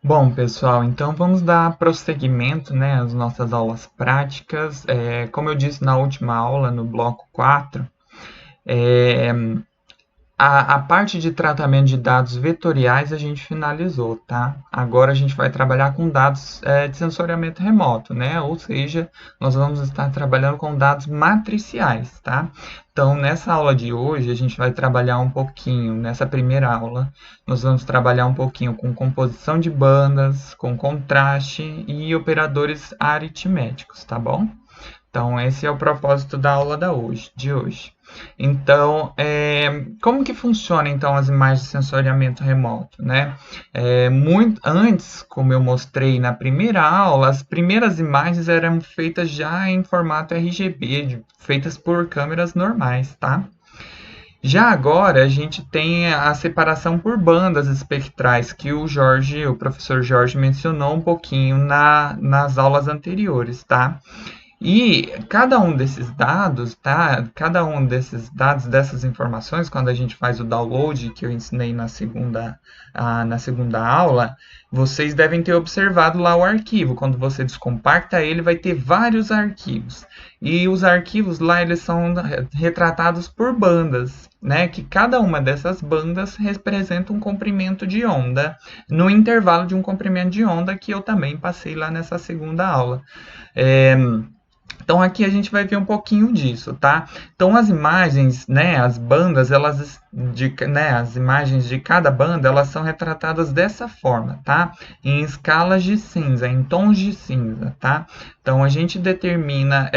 Bom, pessoal, então vamos dar prosseguimento, né, às nossas aulas práticas. Como eu disse na última aula, no bloco 4, é, a parte de tratamento de dados vetoriais a gente finalizou, tá? Agora a gente vai trabalhar com dados de sensoriamento remoto, né? Ou seja, nós vamos estar trabalhando com dados matriciais, tá? Então, nessa aula de hoje, a gente vai trabalhar um pouquinho, nessa primeira aula, nós vamos trabalhar um pouquinho com composição de bandas, com contraste e operadores aritméticos, tá bom? Então, esse é o propósito da aula de hoje. Então, como que funciona então as imagens de sensoriamento remoto, né? Muito antes, como eu mostrei na primeira aula, as primeiras imagens eram feitas já em formato RGB, feitas por câmeras normais, tá? Já agora a gente tem a separação por bandas espectrais que o professor Jorge mencionou um pouquinho nas aulas anteriores, tá? E cada um desses dados, tá? Cada um desses dados, dessas informações, quando a gente faz o download, que eu ensinei na segunda aula, vocês devem ter observado lá o arquivo. Quando você descompacta ele, vai ter vários arquivos. E os arquivos lá, eles são retratados por bandas, né? Que cada uma dessas bandas representa um comprimento de onda, no intervalo de um comprimento de onda que eu também passei lá nessa segunda aula. É, então aqui a gente vai ver um pouquinho disso, tá? Então as imagens, né, as bandas, as imagens de cada banda, elas são retratadas dessa forma, tá? Em escalas de cinza, em tons de cinza, tá? Então a gente determina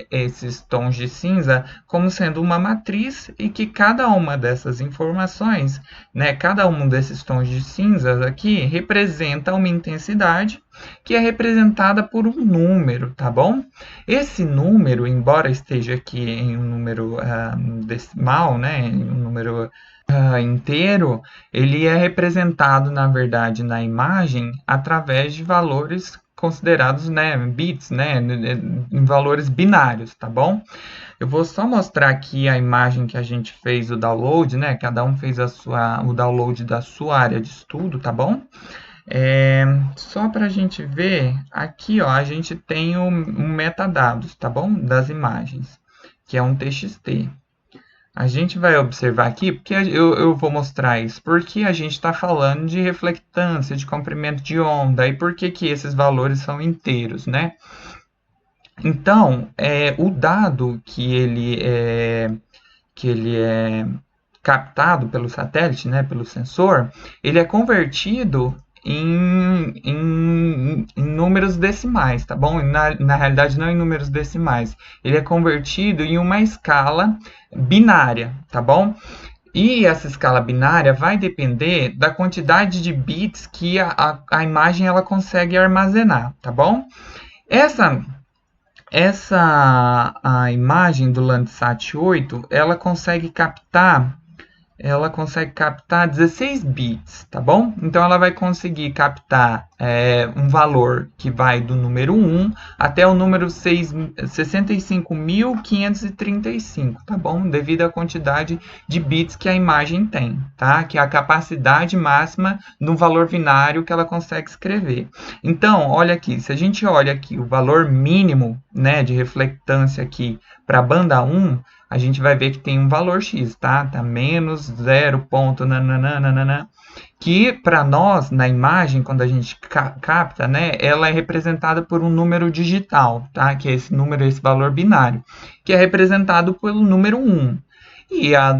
esses tons de cinza como sendo uma matriz e que cada uma dessas informações, né, cada um desses tons de cinza aqui representa uma intensidade que é representada por um número, tá bom? Esse número, embora esteja aqui em um número decimal, né, em um número inteiro, ele é representado, na verdade, na imagem através de valores considerados, né, bits, né, em valores binários, tá bom? Eu vou só mostrar aqui a imagem que a gente fez o download, né? Cada um fez o download da sua área de estudo, tá bom? Só para a gente ver, aqui ó, a gente tem um metadados, tá bom? Das imagens, que é um TXT. A gente vai observar aqui, porque eu vou mostrar isso, porque a gente está falando de reflectância, de comprimento de onda, e por que esses valores são inteiros, né? Então, o dado que ele é captado pelo satélite, né, pelo sensor, ele é convertido em números decimais, tá bom? Na realidade, não em números decimais. Ele é convertido em uma escala binária, tá bom? E essa escala binária vai depender da quantidade de bits que a imagem ela consegue armazenar, tá bom? Essa a imagem do Landsat 8, ela consegue captar 16 bits, tá bom? Então ela vai conseguir captar um valor que vai do número 1 até o número 65.535, tá bom? Devido à quantidade de bits que a imagem tem, tá? Que é a capacidade máxima no valor binário que ela consegue escrever. Então, olha aqui, se a gente olha aqui o valor mínimo, né, de reflectância aqui para a banda 1, a gente vai ver que tem um valor X, tá? Tá menos 0. Nananana, que para nós, na imagem, quando a gente capta, né, ela é representada por um número digital, tá? Que é esse número, esse valor binário, que é representado pelo número 1. E a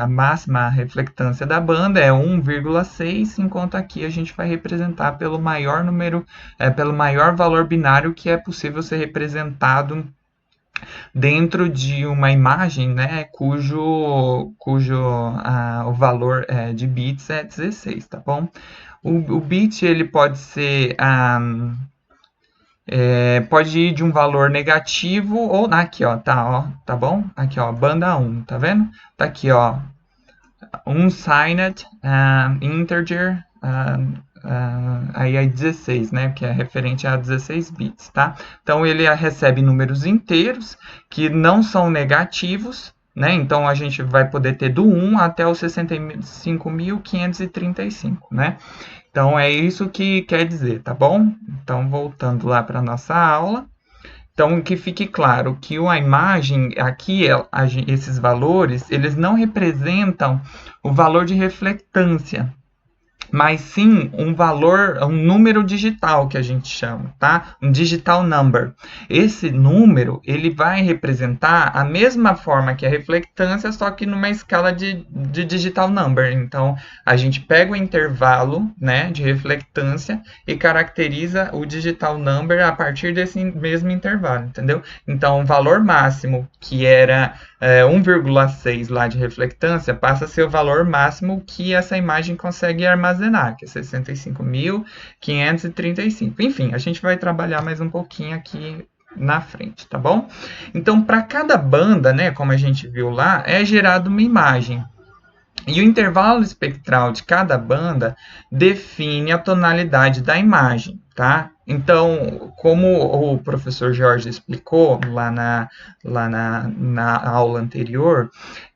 máxima reflectância da banda é 1,6, enquanto aqui a gente vai representar pelo maior número, pelo maior valor binário que é possível ser representado dentro de uma imagem, né, cujo o valor de bits é 16, tá bom? O bit ele pode ser pode ir de um valor negativo ou aqui, ó, tá bom? Aqui, ó, banda 1, tá vendo? Tá aqui, ó, unsigned integer aí é 16, né, que é referente a 16 bits, tá? Então ele recebe números inteiros que não são negativos, né? Então a gente vai poder ter do 1 até o 65.535, né? Então, é isso que quer dizer, tá bom? Então, voltando lá para a nossa aula. Então, que fique claro que a imagem, aqui, esses valores, eles não representam o valor de reflectância, mas sim um valor, um número digital que a gente chama, tá? Um digital number. Esse número, ele vai representar a mesma forma que a reflectância, só que numa escala de digital number. Então, a gente pega o intervalo, né, de reflectância e caracteriza o digital number a partir desse mesmo intervalo, entendeu? Então, o valor máximo, que era 1,6 lá de reflectância, passa a ser o valor máximo que essa imagem consegue armazenar, que é 65.535. Enfim, a gente vai trabalhar mais um pouquinho aqui na frente, tá bom? Então, para cada banda, né, como a gente viu lá, é gerada uma imagem. E o intervalo espectral de cada banda define a tonalidade da imagem, tá? Então, como o professor Jorge explicou na aula anterior,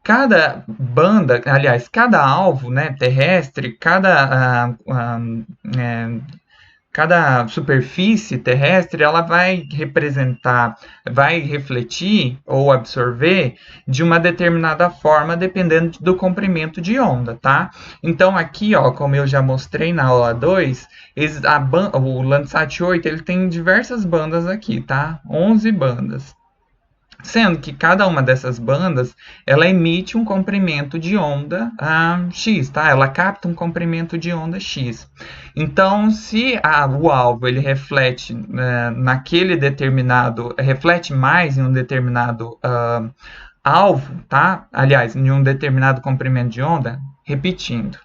cada banda, aliás, cada alvo, né, terrestre, cada superfície terrestre, ela vai representar, vai refletir ou absorver de uma determinada forma, dependendo do comprimento de onda, tá? Então aqui, ó, como eu já mostrei na aula 2, o Landsat 8, ele tem diversas bandas aqui, tá? 11 bandas. Sendo que cada uma dessas bandas, ela emite um comprimento de onda X, tá? Ela capta um comprimento de onda X. Então, se o alvo ele reflete naquele determinado, reflete mais em um determinado alvo, tá? Aliás, em um determinado comprimento de onda, repetindo.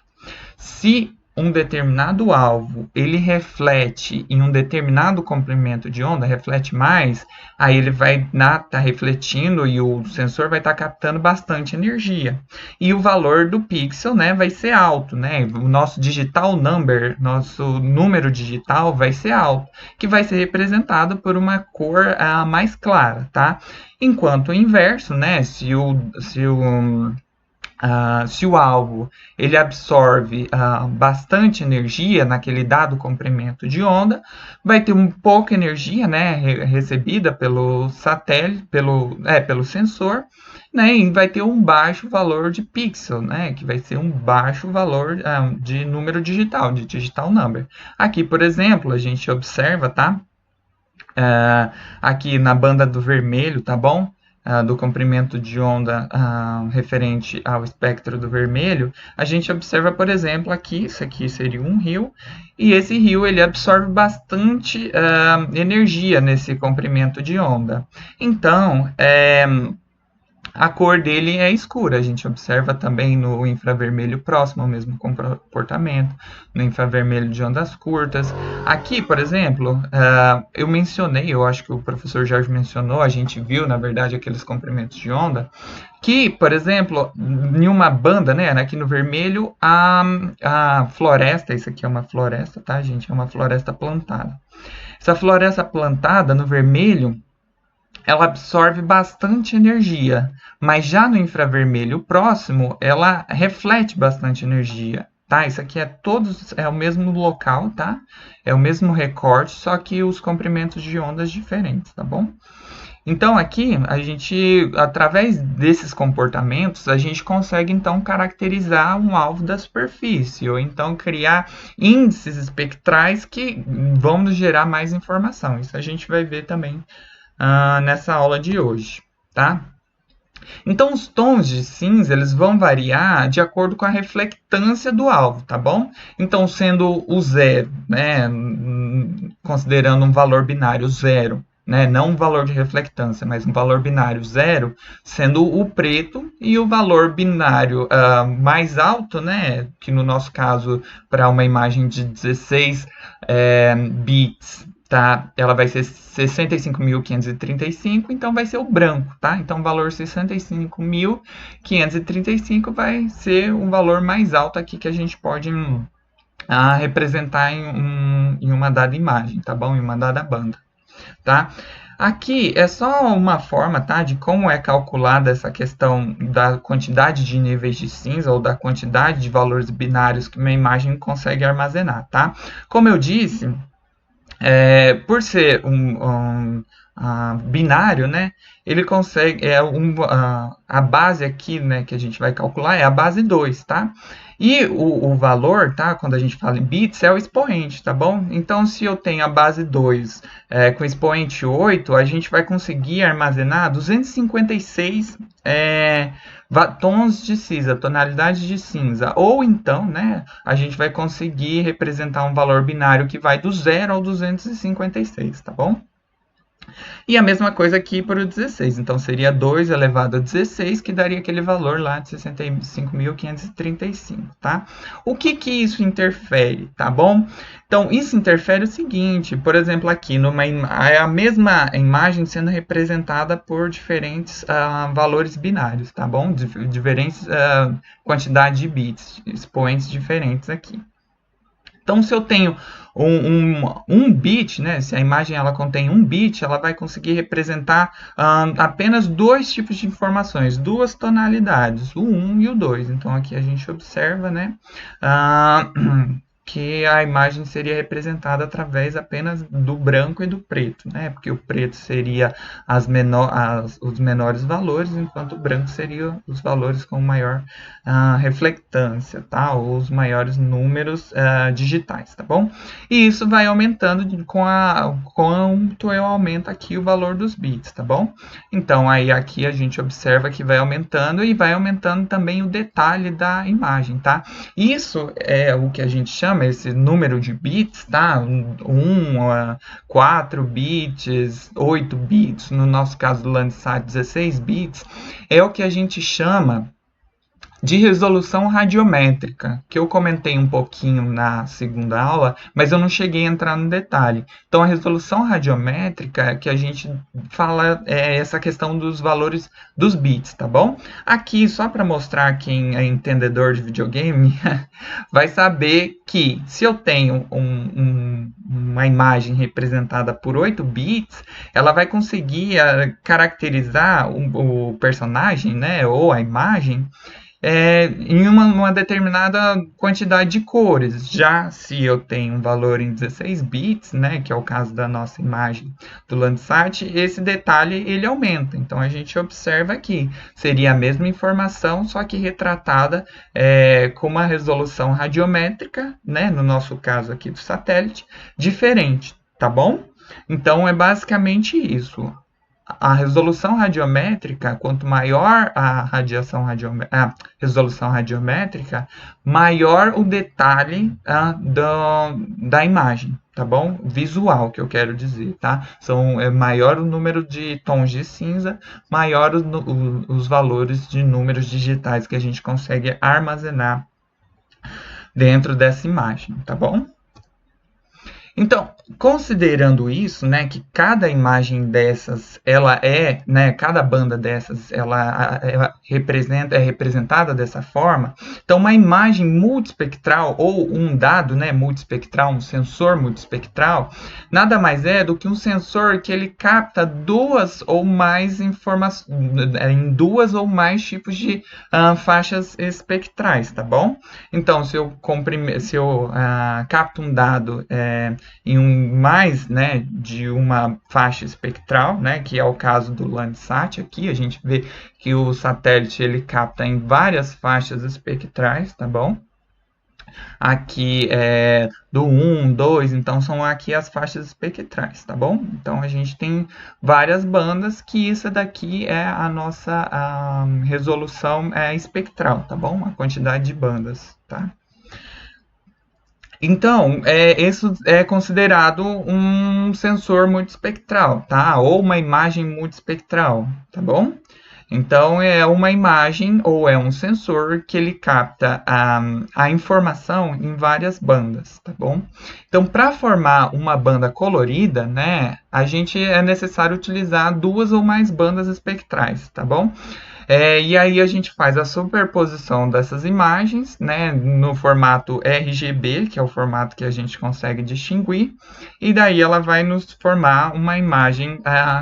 Se um determinado alvo ele reflete em um determinado comprimento de onda, reflete mais, aí ele vai estar refletindo e o sensor vai estar captando bastante energia. E o valor do pixel, né, vai ser alto, né? O nosso digital number, nosso número digital vai ser alto, que vai ser representado por uma cor mais clara, tá? Enquanto o inverso, né, se o alvo ele absorve bastante energia naquele dado comprimento de onda, vai ter pouca energia, né, recebida pelo satélite, pelo sensor, né, e vai ter um baixo valor de pixel, né, que vai ser um baixo valor de número digital, de digital number. Aqui, por exemplo, a gente observa, tá? Aqui na banda do vermelho, tá bom? Do comprimento de onda referente ao espectro do vermelho, a gente observa, por exemplo, aqui, isso aqui seria um rio, e esse rio ele absorve bastante energia nesse comprimento de onda. Então, a cor dele é escura. A gente observa também no infravermelho próximo ao mesmo comportamento, no infravermelho de ondas curtas. Aqui, por exemplo, eu mencionei, eu acho que o professor Jorge mencionou, a gente viu, na verdade, aqueles comprimentos de onda, que, por exemplo, em uma banda, né, aqui no vermelho, a floresta, isso aqui é uma floresta, tá, gente? É uma floresta plantada. Essa floresta plantada, no vermelho, ela absorve bastante energia, mas já no infravermelho próximo, ela reflete bastante energia, tá? Isso aqui é o mesmo local, tá? É o mesmo recorte, só que os comprimentos de ondas diferentes, tá bom? Então aqui a gente, através desses comportamentos, a gente consegue então caracterizar um alvo da superfície, ou então criar índices espectrais que vão nos gerar mais informação. Isso a gente vai ver também nessa aula de hoje, tá? Então, os tons de cinza eles vão variar de acordo com a reflectância do alvo, tá bom? Então, sendo o zero, né, considerando um valor binário zero, né, não um valor de reflectância, mas um valor binário zero, sendo o preto, e o valor binário mais alto, né, que no nosso caso, para uma imagem de 16 bits, tá? Ela vai ser 65.535, então vai ser o branco, tá? Então o valor 65.535 vai ser um valor mais alto aqui que a gente pode representar em uma dada imagem, tá bom? Em uma dada banda, tá? Aqui é só uma forma, tá, de como é calculada essa questão da quantidade de níveis de cinza ou da quantidade de valores binários que uma imagem consegue armazenar, tá? Como eu disse, por ser binário, né, ele consegue, a base aqui, né, que a gente vai calcular é a base 2, tá? E o valor, tá, quando a gente fala em bits, é o expoente, tá bom? Então, se eu tenho a base 2 com expoente 8, a gente vai conseguir armazenar 256 tons de cinza, tonalidade de cinza. Ou então, né, a gente vai conseguir representar um valor binário que vai do 0 ao 256, tá bom? E a mesma coisa aqui para o 16. Então, seria 2 elevado a 16, que daria aquele valor lá de 65.535, tá? O que que isso interfere, tá bom? Então, isso interfere o seguinte, por exemplo, aqui, é a mesma imagem sendo representada por diferentes valores binários, tá bom? Diferentes quantidade de bits, expoentes diferentes aqui. Então, se eu tenho um bit, né, se a imagem ela contém um bit, ela vai conseguir representar apenas dois tipos de informações, duas tonalidades, o 1 e o 2. Então, aqui a gente observa, né, que a imagem seria representada através apenas do branco e do preto, né? Porque o preto seria os menores valores, enquanto o branco seria os valores com maior reflectância, tá? Ou os maiores números digitais, tá bom? E isso vai aumentando quanto eu aumento aqui o valor dos bits, tá bom? Então, aí aqui a gente observa que vai aumentando e vai aumentando também o detalhe da imagem, tá? Isso é o que a gente chama esse número de bits, tá? 4 bits, 8 bits, no nosso caso do Landsat 16 bits, é o que a gente chama de resolução radiométrica, que eu comentei um pouquinho na segunda aula, mas eu não cheguei a entrar no detalhe. Então, a resolução radiométrica que a gente fala é essa questão dos valores dos bits, tá bom? Aqui, só para mostrar quem é entendedor de videogame, vai saber que se eu tenho uma imagem representada por 8 bits, ela vai conseguir caracterizar o personagem, né, ou a imagem, em uma determinada quantidade de cores. Já se eu tenho um valor em 16 bits, né, que é o caso da nossa imagem do Landsat, esse detalhe ele aumenta. Então a gente observa aqui, seria a mesma informação, só que retratada com uma resolução radiométrica, né, no nosso caso aqui do satélite, diferente, tá bom? Então é basicamente isso. A resolução radiométrica, quanto maior a resolução radiométrica, maior o detalhe da imagem, tá bom? Visual, que eu quero dizer, tá? Maior o número de tons de cinza, maior os valores de números digitais que a gente consegue armazenar dentro dessa imagem, tá bom? Então, considerando isso, né, que cada imagem dessas, né, cada banda dessas, ela é representada dessa forma. Então, uma imagem multiespectral ou um dado, né, multiespectral, um sensor multiespectral, nada mais é do que um sensor que ele capta duas ou mais informações, em duas ou mais tipos de faixas espectrais, tá bom? Então, se eu capto um dado em mais, né, de uma faixa espectral, né, que é o caso do Landsat aqui, a gente vê que o satélite ele capta em várias faixas espectrais, tá bom? Aqui é do 1, 2, então são aqui as faixas espectrais, tá bom? Então a gente tem várias bandas que isso daqui é a nossa resolução espectral, tá bom? A quantidade de bandas, tá? Então, isso é considerado um sensor multiespectral, tá? Ou uma imagem multiespectral, tá bom? Então, é uma imagem ou é um sensor que ele capta a informação em várias bandas, tá bom? Então, para formar uma banda colorida, né, a gente é necessário utilizar duas ou mais bandas espectrais, tá bom? E aí a gente faz a superposição dessas imagens, né, no formato RGB, que é o formato que a gente consegue distinguir, e daí ela vai nos formar uma imagem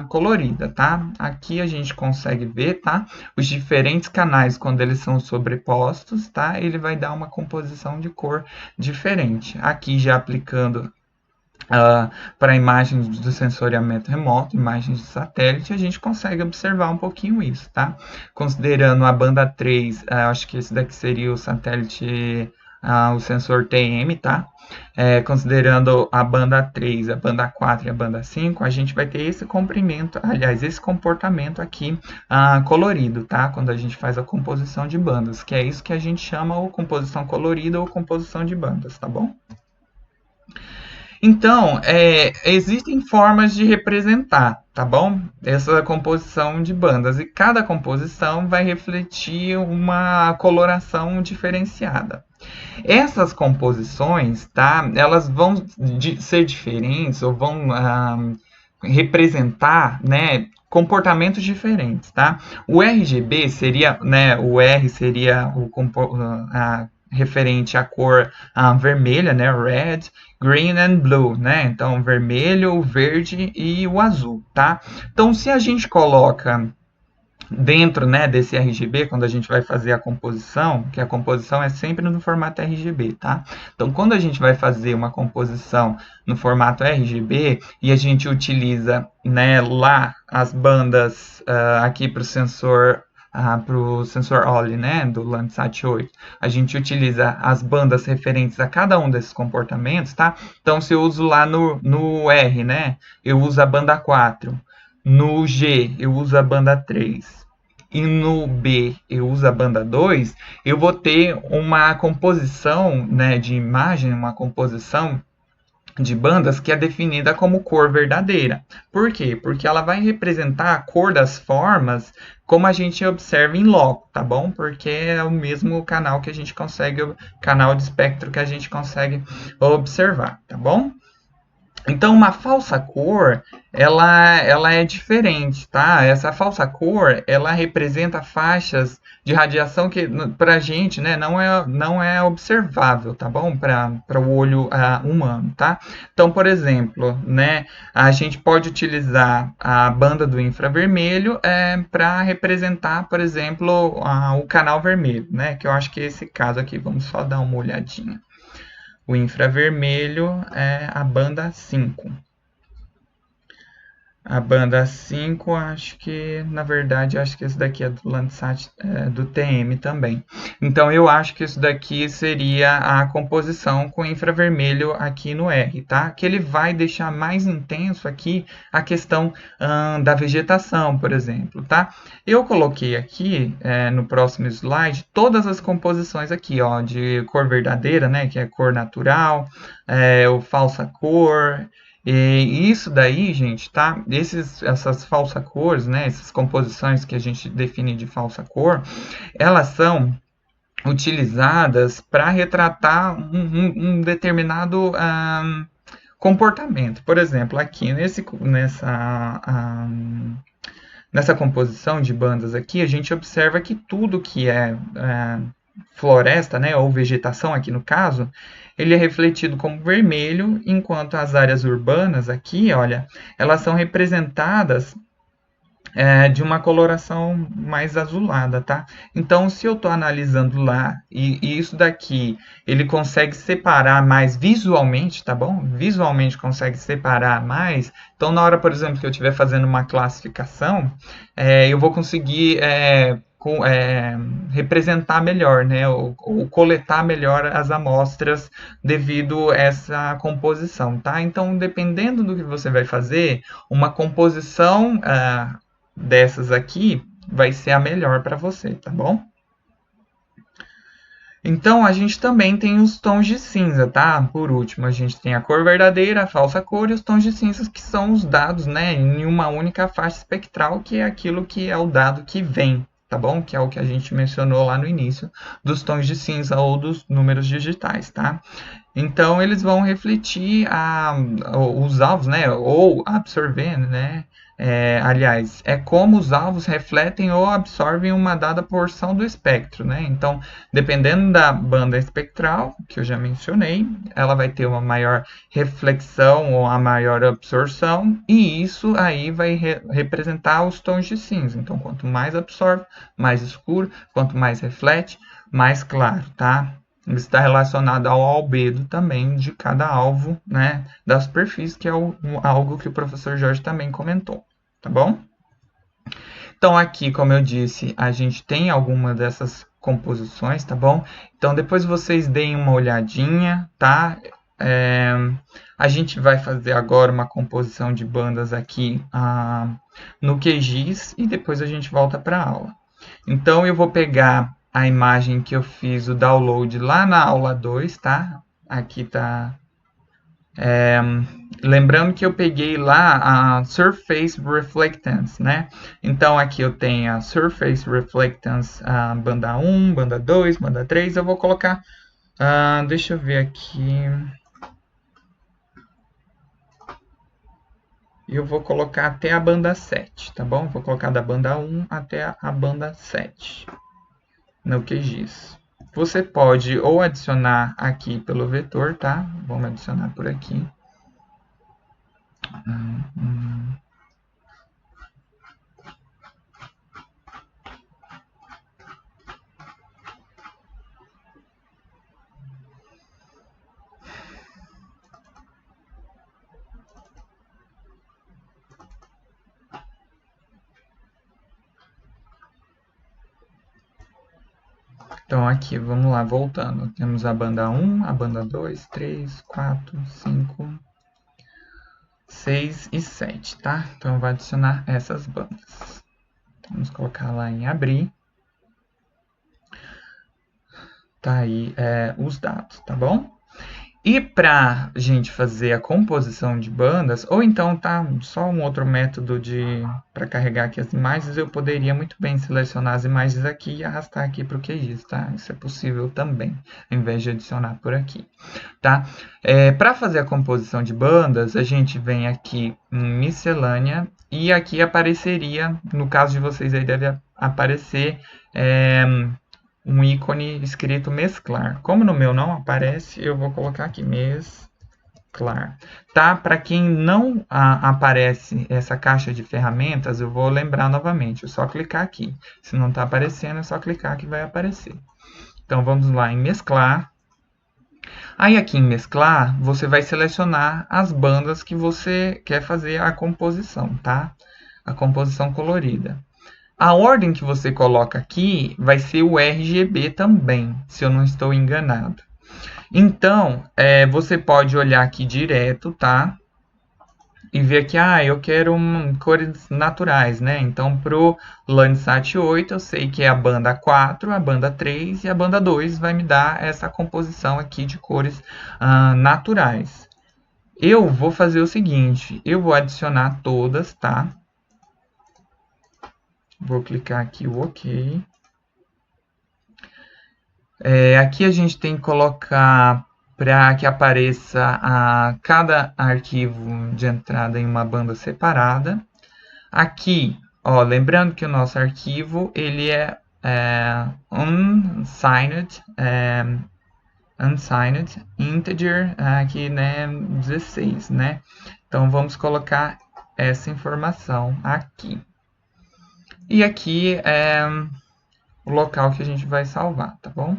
colorida, tá? Aqui a gente consegue ver, tá? Os diferentes canais, quando eles são sobrepostos, tá? Ele vai dar uma composição de cor diferente. Aqui já aplicando para imagens do sensoriamento remoto, imagens de satélite, a gente consegue observar um pouquinho isso, tá? Considerando a banda 3, acho que esse daqui seria o satélite, o sensor TM, tá? Considerando a banda 3, a banda 4 e a banda 5, a gente vai ter esse comprimento, aliás, esse comportamento aqui colorido, tá? Quando a gente faz a composição de bandas, que é isso que a gente chama ou composição colorida ou composição de bandas, tá bom? Então, existem formas de representar, tá bom? Essa composição de bandas. E cada composição vai refletir uma coloração diferenciada. Essas composições, tá? Elas vão ser diferentes ou vão representar, né? Comportamentos diferentes, tá? O RGB seria, né? O R seria referente à cor vermelha, né? Red, green and blue, né? Então, vermelho, o verde e o azul, tá? Então, se a gente coloca dentro, né, desse RGB, quando a gente vai fazer a composição, que a composição é sempre no formato RGB, tá? Então, quando a gente vai fazer uma composição no formato RGB e a gente utiliza, né, lá as bandas aqui para o sensor OLE, né, do Landsat 8, a gente utiliza as bandas referentes a cada um desses comportamentos, tá? Então, se eu uso lá no R, né, eu uso a banda 4, no G eu uso a banda 3 e no B eu uso a banda 2, eu vou ter uma composição, né, de imagem, uma composição de bandas que é definida como cor verdadeira. Por quê? Porque ela vai representar a cor das formas como a gente observa em loco, tá bom? Porque é o mesmo canal que a gente consegue, canal de espectro que a gente consegue observar, tá bom? Então, uma falsa cor, ela é diferente, tá? Essa falsa cor, ela representa faixas de radiação que, para a gente, né, não é observável, tá bom? Para o olho humano, tá? Então, por exemplo, né, a gente pode utilizar a banda do infravermelho para representar, por exemplo, o canal vermelho, né? Que eu acho que é esse caso aqui. Vamos só dar uma olhadinha. O infravermelho é a banda 5. A banda 5, acho que, na verdade, acho que esse daqui é do Landsat, do TM também. Então, eu acho que isso daqui seria a composição com infravermelho aqui no R, tá? Que ele vai deixar mais intenso aqui a questão da vegetação, por exemplo, tá? Eu coloquei aqui, no próximo slide, todas as composições aqui, ó, de cor verdadeira, né? Que é cor natural, o falsa cor. E isso daí, gente, tá? Essas falsas cores, né? Essas composições que a gente define de falsa cor, elas são utilizadas para retratar um determinado comportamento. Por exemplo, aqui nessa composição de bandas aqui, a gente observa que tudo que é floresta, né, ou vegetação aqui no caso, ele é refletido como vermelho, enquanto as áreas urbanas aqui, olha, elas são representadas de uma coloração mais azulada, tá? Então, se eu estou analisando lá e isso daqui ele consegue separar mais visualmente, tá bom? Visualmente consegue separar mais. Então, na hora, por exemplo, que eu estiver fazendo uma classificação, eu vou conseguir representar melhor, né? Ou coletar melhor as amostras devido a essa composição, tá? Então, dependendo do que você vai fazer, uma composição dessas aqui vai ser a melhor para você, tá bom? Então, a gente também tem os tons de cinza, tá? Por último, a gente tem a cor verdadeira, a falsa cor e os tons de cinza que são os dados, né, em uma única faixa espectral, que é aquilo que é o dado que vem, tá bom? Que é o que a gente mencionou lá no início dos tons de cinza ou dos números digitais, tá? Então, eles vão refletir os alvos, né? Ou absorver, né? Aliás, é como os alvos refletem ou absorvem uma dada porção do espectro, né? Então, dependendo da banda espectral, que eu já mencionei, ela vai ter uma maior reflexão ou a maior absorção, e isso aí vai representar os tons de cinza. Então, quanto mais absorve, mais escuro, quanto mais reflete, mais claro, tá? Está relacionado ao albedo também de cada alvo, né, da superfície, que é algo que o professor Jorge também comentou, tá bom? Então aqui, como eu disse, a gente tem alguma dessas composições, tá bom? Então depois vocês deem uma olhadinha, tá? É, a gente vai fazer agora uma composição de bandas aqui no QGIS e depois a gente volta para a aula. Então eu vou pegar a imagem que eu fiz o download lá na aula 2, tá? Aqui tá. Lembrando que eu peguei lá a Surface Reflectance, né? Então aqui eu tenho a Surface Reflectance, a banda 1, banda 2, banda 3. Eu vou colocar. Deixa eu ver aqui. Eu vou colocar até a banda 7, tá bom? Vou colocar da banda 1 até a banda 7 no QGIS. Você pode ou adicionar aqui pelo vetor, tá? Vamos adicionar por aqui. Então aqui, vamos lá, voltando. Temos a banda 1, a banda 2, 3, 4, 5, 6 e 7, tá? Então vai adicionar essas bandas. Vamos colocar lá em abrir. Tá aí os dados, tá bom? E para a gente fazer a composição de bandas, ou então tá só um outro método para carregar aqui as imagens, eu poderia muito bem selecionar as imagens aqui e arrastar aqui para o QGIS, tá? Isso é possível também, ao invés de adicionar por aqui, tá? Para fazer a composição de bandas, a gente vem aqui em miscelânea e aqui apareceria, no caso de vocês aí deve aparecer um ícone escrito mesclar. Como no meu não aparece, eu vou colocar aqui mesclar. Tá? Para quem não aparece essa caixa de ferramentas, eu vou lembrar novamente. É só clicar aqui. Se não está aparecendo, é só clicar que vai aparecer. Então vamos lá em mesclar. Aí aqui em mesclar, você vai selecionar as bandas que você quer fazer a composição, tá? A composição colorida. A ordem que você coloca aqui vai ser o RGB também, se eu não estou enganado. Então, você pode olhar aqui direto, tá? E ver que, eu quero cores naturais, né? Então, pro Landsat 8, eu sei que é a banda 4, a banda 3 e a banda 2 vai me dar essa composição aqui de cores naturais. Eu vou fazer o seguinte, eu vou adicionar todas, tá? Vou clicar aqui o OK. Aqui a gente tem que colocar para que apareça cada arquivo de entrada em uma banda separada. Aqui, ó, lembrando que o nosso arquivo ele é unsigned integer aqui, né, 16, né? Então vamos colocar essa informação aqui. E aqui é o local que a gente vai salvar, tá bom?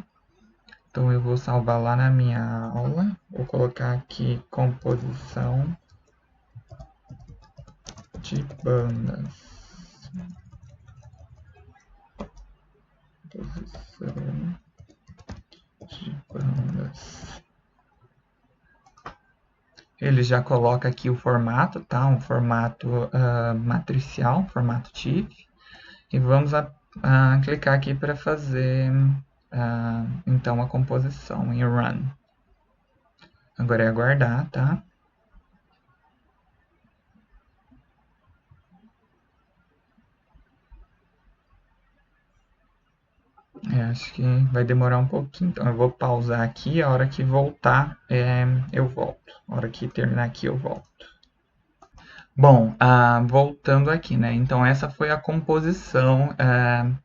Então eu vou salvar lá na minha aula. Vou colocar aqui composição de bandas. Composição de bandas. Ele já coloca aqui o formato, tá? Um formato matricial, formato TIFF. E vamos clicar aqui para fazer então a composição em Run. Agora é aguardar, tá? Acho que vai demorar um pouquinho, então eu vou pausar aqui, a hora que voltar eu volto. A hora que terminar aqui eu volto. Bom, voltando aqui, né? Então essa foi a composição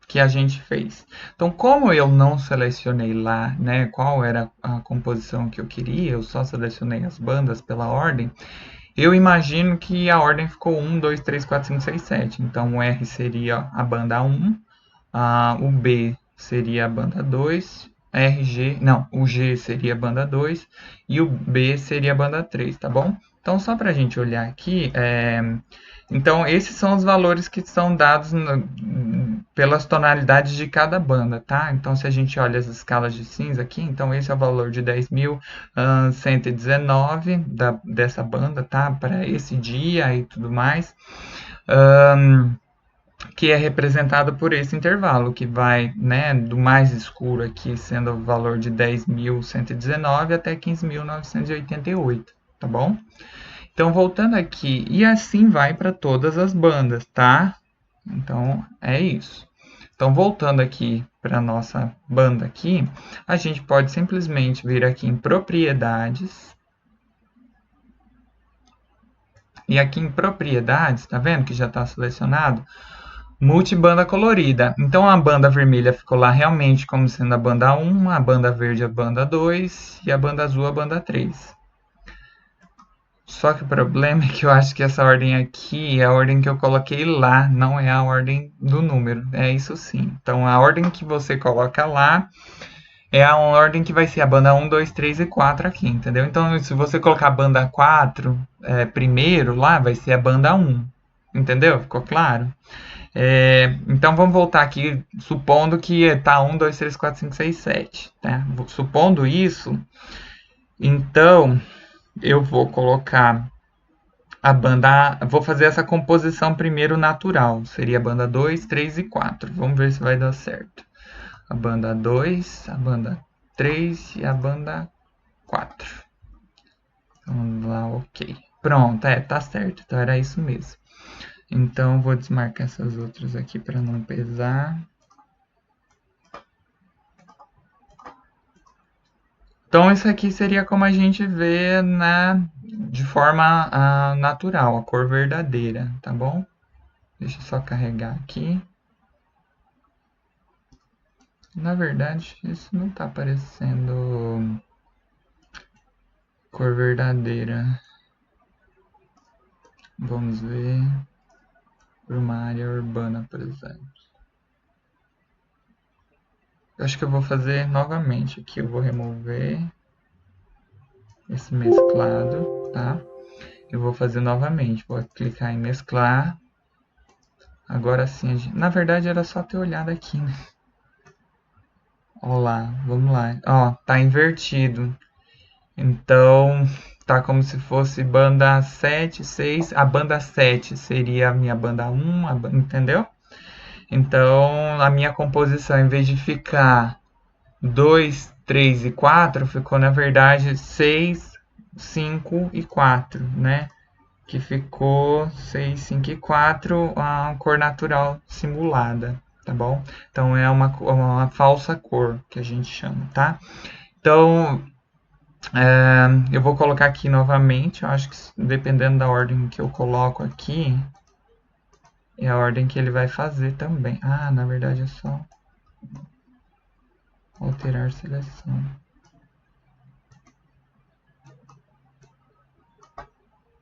que a gente fez. Então, como eu não selecionei lá, né, qual era a composição que eu queria, eu só selecionei as bandas pela ordem, eu imagino que a ordem ficou 1, 2, 3, 4, 5, 6, 7. Então o R seria a banda 1, o B seria a banda 2, RG, não, o G seria a banda 2 e o B seria a banda 3, tá bom? Então, só para a gente olhar aqui, então esses são os valores que são dados pelas tonalidades de cada banda, tá? Então, se a gente olha as escalas de cinza aqui, então esse é o valor de 10.119 dessa banda, tá? Para esse dia e tudo mais. Que é representado por esse intervalo, que vai, né, do mais escuro aqui sendo o valor de 10.119 até 15.988, tá bom? Então, voltando aqui, e assim vai para todas as bandas, tá? Então, é isso. Então, voltando aqui para a nossa banda aqui, a gente pode simplesmente vir aqui em propriedades. E aqui em propriedades, tá vendo que já está selecionado? Multibanda colorida. Então a banda vermelha ficou lá realmente como sendo a banda 1, a banda verde a banda 2 e a banda azul a banda 3. Só que o problema é que eu acho que essa ordem aqui é a ordem que eu coloquei lá, não é a ordem do número. É isso sim. Então a ordem que você coloca lá é a ordem que vai ser a banda 1, 2, 3 e 4 aqui, entendeu? Então se você colocar a banda 4 primeiro lá, vai ser a banda 1. Entendeu? Ficou claro? Então vamos voltar aqui, supondo que está 1, 2, 3, 4, 5, 6, 7. Tá? Supondo isso, então eu vou colocar a banda. Vou fazer essa composição primeiro natural. Seria a banda 2, 3 e 4. Vamos ver se vai dar certo. A banda 2, a banda 3 e a banda 4. Vamos lá, ok. Pronto, tá certo. Então era isso mesmo. Então vou desmarcar essas outras aqui para não pesar. Então, isso aqui seria como a gente vê de forma natural, a cor verdadeira, tá bom? Deixa eu só carregar aqui. Na verdade, isso não está aparecendo cor verdadeira. Vamos ver para uma área urbana, por exemplo. Eu acho que eu vou fazer novamente aqui. Eu vou remover esse mesclado, tá? Eu vou fazer novamente. Vou clicar em mesclar. Agora sim, na verdade era só ter olhado aqui, né? Olá, vamos lá. Ó, tá invertido. Então, tá como se fosse banda 7, 6. A banda 7 seria a minha banda 1, entendeu? Então, a minha composição, em vez de ficar 2, 3 e 4, ficou na verdade 6, 5 e 4, né? Que ficou 6, 5 e 4, a cor natural simulada, tá bom? Então é uma falsa cor que a gente chama, tá? Então eu vou colocar aqui novamente, eu acho que dependendo da ordem que eu coloco aqui, é a ordem que ele vai fazer também. Ah, na verdade é só alterar seleção.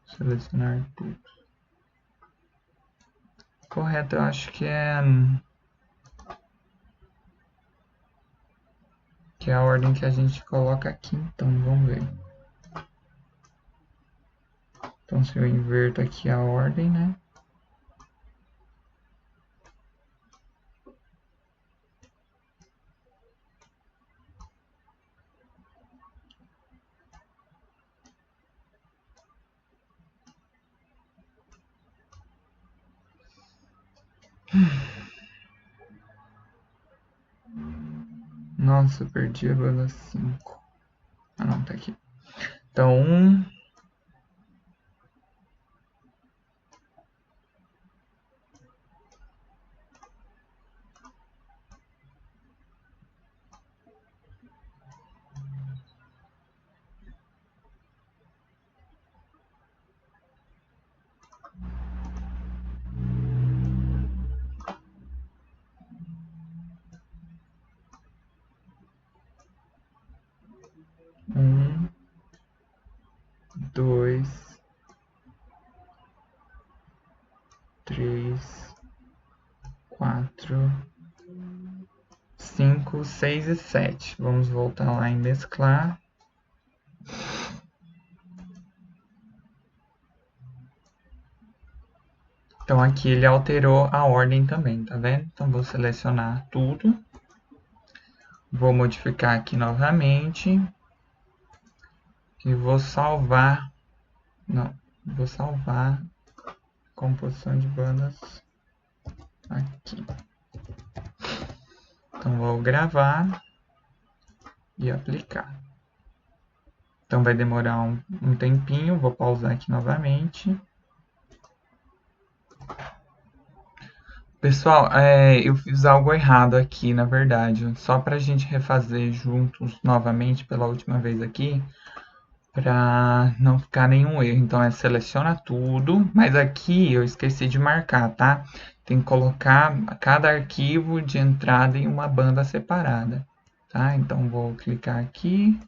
Selecionar tudo. Correto, eu acho que é a ordem que a gente coloca aqui, então vamos ver. Então se eu inverto aqui a ordem, né? Nossa, eu perdi a banda 5. Ah não, tá aqui. Então 1, 5, 6 e 7. Vamos voltar lá em mesclar. Então aqui ele alterou a ordem também, tá vendo? Então vou selecionar tudo. Vou modificar aqui novamente. E vou salvar. Não, vou salvar composição de bandas aqui. Então vou gravar e aplicar. Então vai demorar um tempinho, vou pausar aqui novamente. Pessoal, eu fiz algo errado aqui, na verdade. Só para a gente refazer juntos novamente pela última vez aqui, para não ficar nenhum erro. Então seleciona tudo, mas aqui eu esqueci de marcar, tá? Tem que colocar cada arquivo de entrada em uma banda separada, tá? Então vou clicar aqui,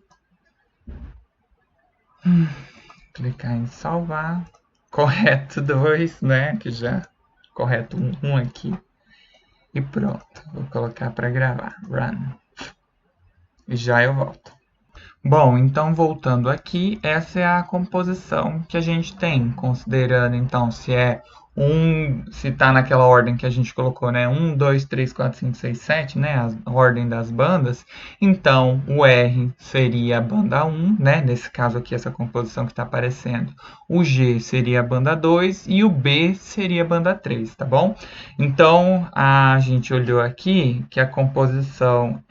clicar em salvar, correto 2, né? Que já correto 1 aqui. E pronto, vou colocar para gravar, run. E já eu volto. Bom, então voltando aqui, essa é a composição que a gente tem, considerando então se está naquela ordem que a gente colocou, né? 1, 2, 3, 4, 5, 6, 7, né? A ordem das bandas. Então, o R seria a banda 1, né? Nesse caso aqui, essa composição que está aparecendo. O G seria a banda 2 e o B seria a banda 3, tá bom? Então, a gente olhou aqui que a composição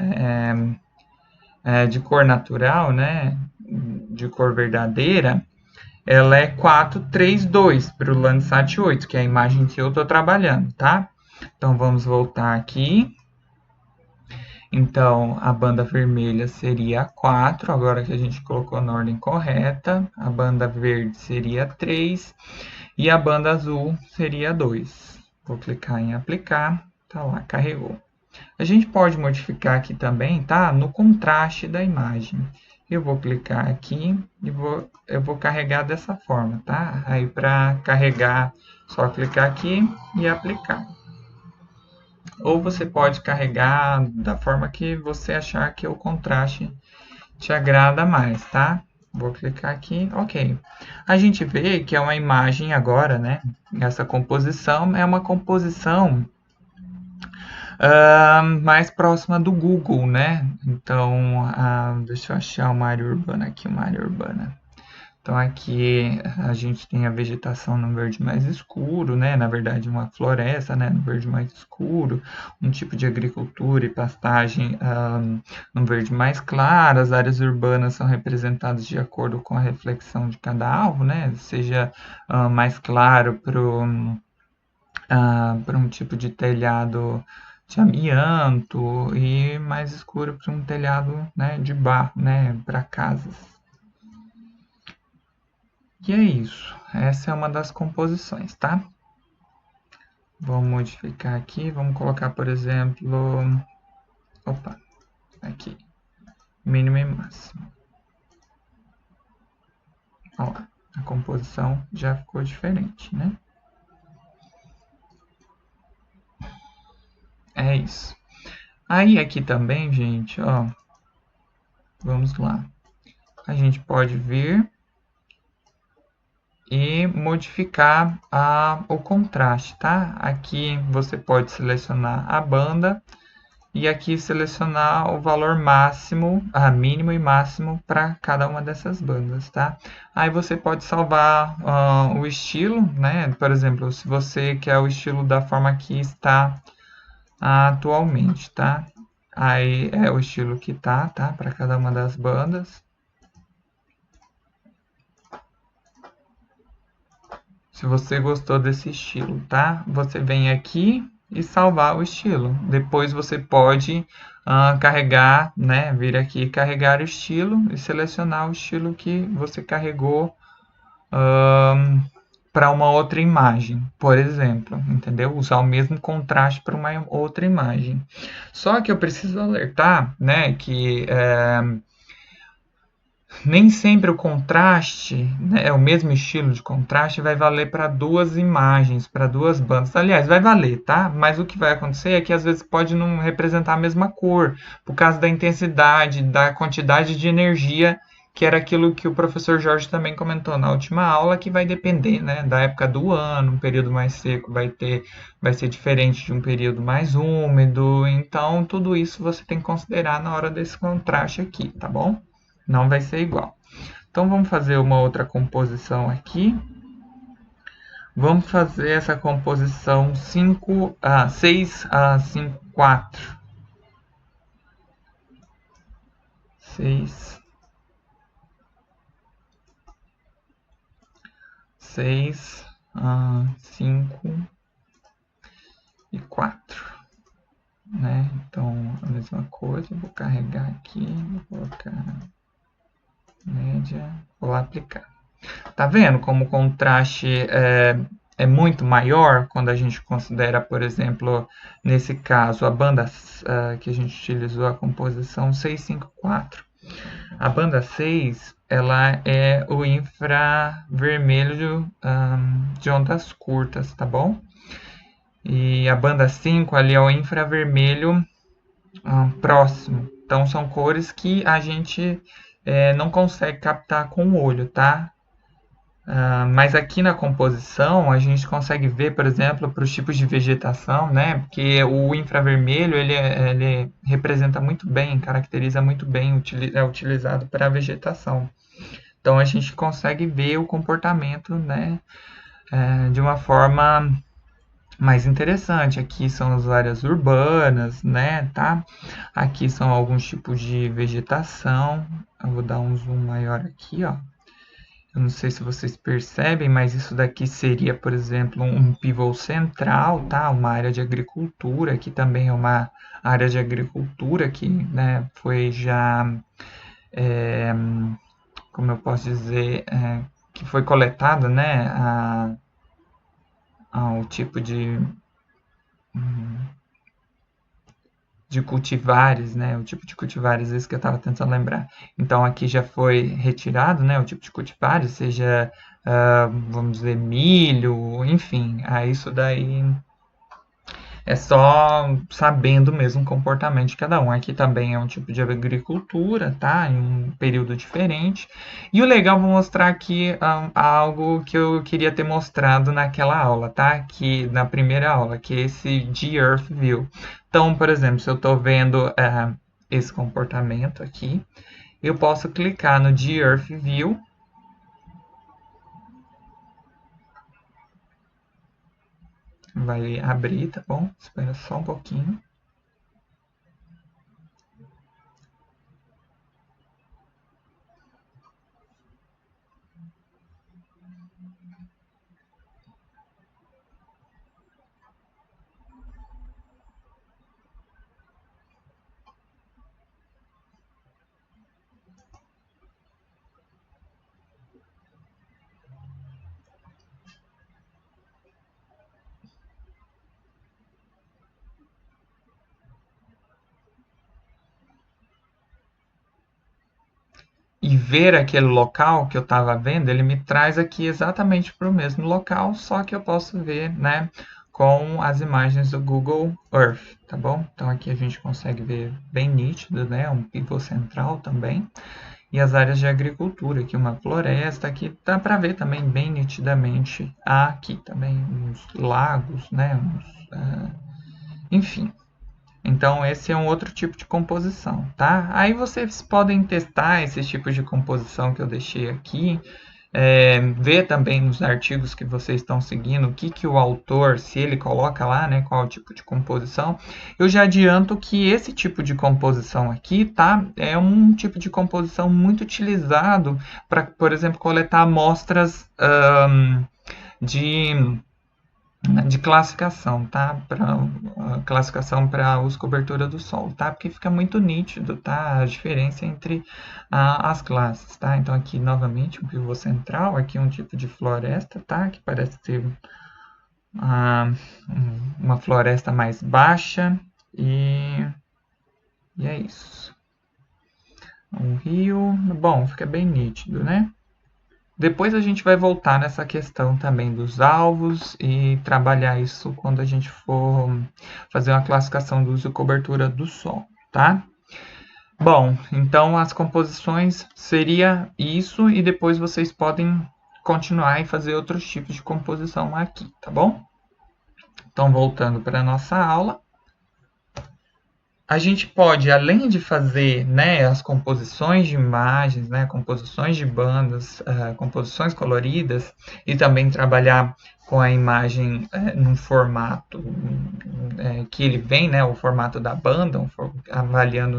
de cor natural, né? De cor verdadeira, ela é 432 para o Landsat 8, que é a imagem que eu estou trabalhando, tá? Então vamos voltar aqui. Então a banda vermelha seria 4, agora que a gente colocou na ordem correta. A banda verde seria 3 e a banda azul seria 2. Vou clicar em aplicar, tá lá, carregou. A gente pode modificar aqui também, tá? No contraste da imagem. Eu vou clicar aqui e eu vou carregar dessa forma, tá? Aí para carregar, só clicar aqui e aplicar. Ou você pode carregar da forma que você achar que o contraste te agrada mais, tá? Vou clicar aqui, ok. A gente vê que é uma imagem agora, né? Essa composição é uma composição mais próxima do Google, né? Então, deixa eu achar uma área urbana aqui, uma área urbana. Então, aqui a gente tem a vegetação no verde mais escuro, né? Na verdade, uma floresta, né? No verde mais escuro, um tipo de agricultura e pastagem no verde mais claro. As áreas urbanas são representadas de acordo com a reflexão de cada alvo, né? Seja mais claro para um tipo de telhado de amianto e mais escuro para um telhado, né, de barro, né, para casas. E é isso. Essa é uma das composições, tá? Vamos modificar aqui. Vamos colocar, por exemplo... Opa! Aqui. Mínimo e máximo. Olha lá. A composição já ficou diferente, né? É isso. Aí aqui também, gente, ó. Vamos lá. A gente pode vir e modificar o contraste, tá? Aqui você pode selecionar a banda e aqui selecionar o valor máximo, mínimo e máximo para cada uma dessas bandas, tá? Aí você pode salvar o estilo, né? Por exemplo, se você quer o estilo da forma que está atualmente, tá? Aí é o estilo que tá? Para cada uma das bandas. Se você gostou desse estilo, tá? Você vem aqui e salvar o estilo. Depois você pode carregar, né? Vir aqui e carregar o estilo e selecionar o estilo que você carregou para uma outra imagem, por exemplo, entendeu? Usar o mesmo contraste para uma outra imagem. Só que eu preciso alertar, né? Que nem sempre o contraste, né, o mesmo estilo de contraste vai valer para duas imagens, para duas bandas. Aliás, vai valer, tá? Mas o que vai acontecer é que às vezes pode não representar a mesma cor, por causa da intensidade, da quantidade de energia, que era aquilo que o professor Jorge também comentou na última aula, que vai depender, né, da época do ano. Um período mais seco vai ser diferente de um período mais úmido. Então, tudo isso você tem que considerar na hora desse contraste aqui, tá bom? Não vai ser igual. Então vamos fazer uma outra composição aqui. Vamos fazer essa composição 6 a 5, 4. 6, 6, 5 e 4. Né? Então, a mesma coisa, vou carregar aqui, vou colocar média, vou lá aplicar. Tá vendo como o contraste é muito maior quando a gente considera, por exemplo, nesse caso, a banda que a gente utilizou a composição 654. A banda 6 ela é o infravermelho de ondas curtas, tá bom? E a banda 5 ali é o infravermelho próximo. Então são cores que a gente não consegue captar com o olho, tá? Mas aqui na composição a gente consegue ver, por exemplo, para os tipos de vegetação, né? Porque o infravermelho ele representa muito bem, caracteriza muito bem, é utilizado para a vegetação. Então a gente consegue ver o comportamento, né? De uma forma mais interessante. Aqui são as áreas urbanas, né? Tá? Aqui são alguns tipos de vegetação. Eu vou dar um zoom maior aqui, ó. Eu não sei se vocês percebem, mas isso daqui seria, por exemplo, um pivô central, tá? Uma área de agricultura, que também é uma área de agricultura que, né, foi já, é, como eu posso dizer, que foi coletada, né, ao tipo de cultivares, né? O tipo de cultivares, isso que eu estava tentando lembrar. Então aqui já foi retirado, né? O tipo de cultivares, seja, vamos dizer, milho, enfim. Isso daí é só sabendo mesmo o comportamento de cada um. Aqui também é um tipo de agricultura, tá? Em um período diferente. E o legal, vou mostrar aqui algo que eu queria ter mostrado naquela aula, tá? Que na primeira aula, que é esse de Earth View. Então, por exemplo, se eu estou vendo esse comportamento aqui, eu posso clicar no de Earth View. Vai abrir, tá bom? Espera só um pouquinho. E ver aquele local que eu estava vendo, ele me traz aqui exatamente para o mesmo local, só que eu posso ver, né, com as imagens do Google Earth, tá bom? Então aqui a gente consegue ver bem nítido, né, um pivô central também, e as áreas de agricultura, aqui uma floresta, aqui dá para ver também bem nitidamente aqui também uns lagos, né, enfim. Então, esse é um outro tipo de composição, tá? Aí vocês podem testar esses tipos de composição que eu deixei aqui, ver também nos artigos que vocês estão seguindo o que o autor, se ele coloca lá, né, qual o tipo de composição. Eu já adianto que esse tipo de composição aqui, tá? É um tipo de composição muito utilizado para, por exemplo, coletar amostras de classificação, tá? Para classificação para uso cobertura do solo, tá? Porque fica muito nítido, tá? A diferença entre as classes, tá? Então aqui novamente um pivô central, aqui um tipo de floresta, tá? Que parece ser uma floresta mais baixa e é isso. Um rio, bom, fica bem nítido, né? Depois a gente vai voltar nessa questão também dos alvos e trabalhar isso quando a gente for fazer uma classificação do uso e cobertura do solo, tá? Bom, então as composições seria isso e depois vocês podem continuar e fazer outros tipos de composição aqui, tá bom? Então, voltando para a nossa aula, a gente pode, além de fazer, né, as composições de imagens, né, composições de bandas, composições coloridas, e também trabalhar com a imagem num formato que ele vem, né, o formato da banda, avaliando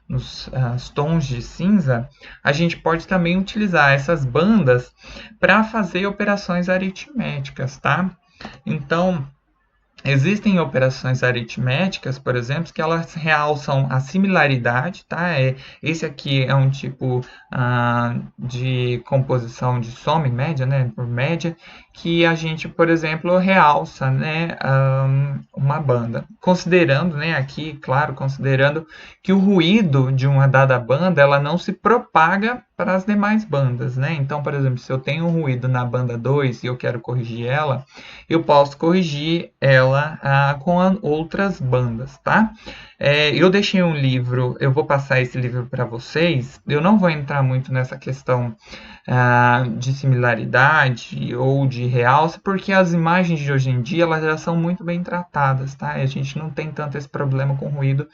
nos tons de cinza, a gente pode também utilizar essas bandas para fazer operações aritméticas, tá? Então, existem operações aritméticas, por exemplo, que elas realçam a similaridade, tá? Esse aqui é um tipo de composição de soma e média, né? Por média, que a gente, por exemplo, realça, né? Uma banda. Considerando, né? Aqui, claro, considerando que o ruído de uma dada banda, ela não se propaga para as demais bandas, né? Então, por exemplo, se eu tenho um ruído na banda 2 e eu quero corrigir ela, eu posso corrigir ela com outras bandas, tá? Eu deixei um livro, eu vou passar esse livro para vocês. Eu não vou entrar muito nessa questão de similaridade ou de realce, porque as imagens de hoje em dia elas já são muito bem tratadas, tá? A gente não tem tanto esse problema com ruído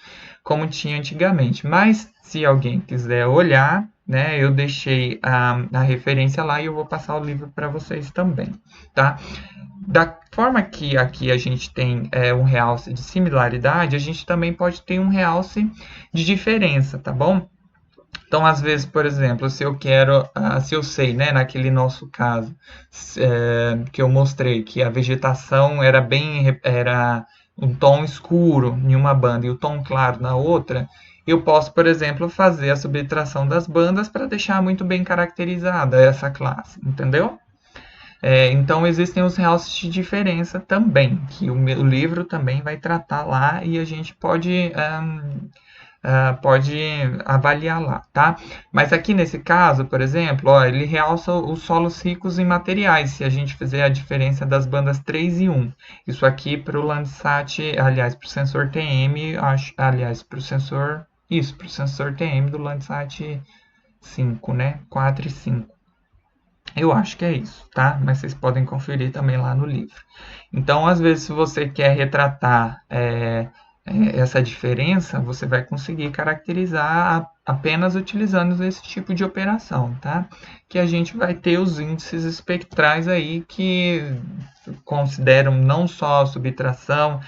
como tinha antigamente. Mas se alguém quiser olhar, né, eu deixei a referência lá e eu vou passar o livro para vocês também, tá? Da forma que aqui a gente tem um realce de similaridade, a gente também pode ter um realce de diferença, tá bom? Então, às vezes, por exemplo, se eu quero, se eu sei, né, naquele nosso caso, que eu mostrei que a vegetação era um tom escuro em uma banda e o tom claro na outra, eu posso, por exemplo, fazer a subtração das bandas para deixar muito bem caracterizada essa classe, entendeu? Então existem os realces de diferença também, que o livro também vai tratar lá e a gente pode avaliar lá, tá? Mas aqui nesse caso, por exemplo, ó, ele realça os solos ricos em materiais, se a gente fizer a diferença das bandas 3 e 1. Isso aqui para o Landsat, aliás, para o sensor TM, aliás, para o sensor, isso, para o sensor TM do Landsat 5, né? 4 e 5. Eu acho que é isso, tá? Mas vocês podem conferir também lá no livro. Então, às vezes, se você quer retratar essa diferença, você vai conseguir caracterizar apenas utilizando esse tipo de operação, tá? Que a gente vai ter os índices espectrais aí que consideram não só subtração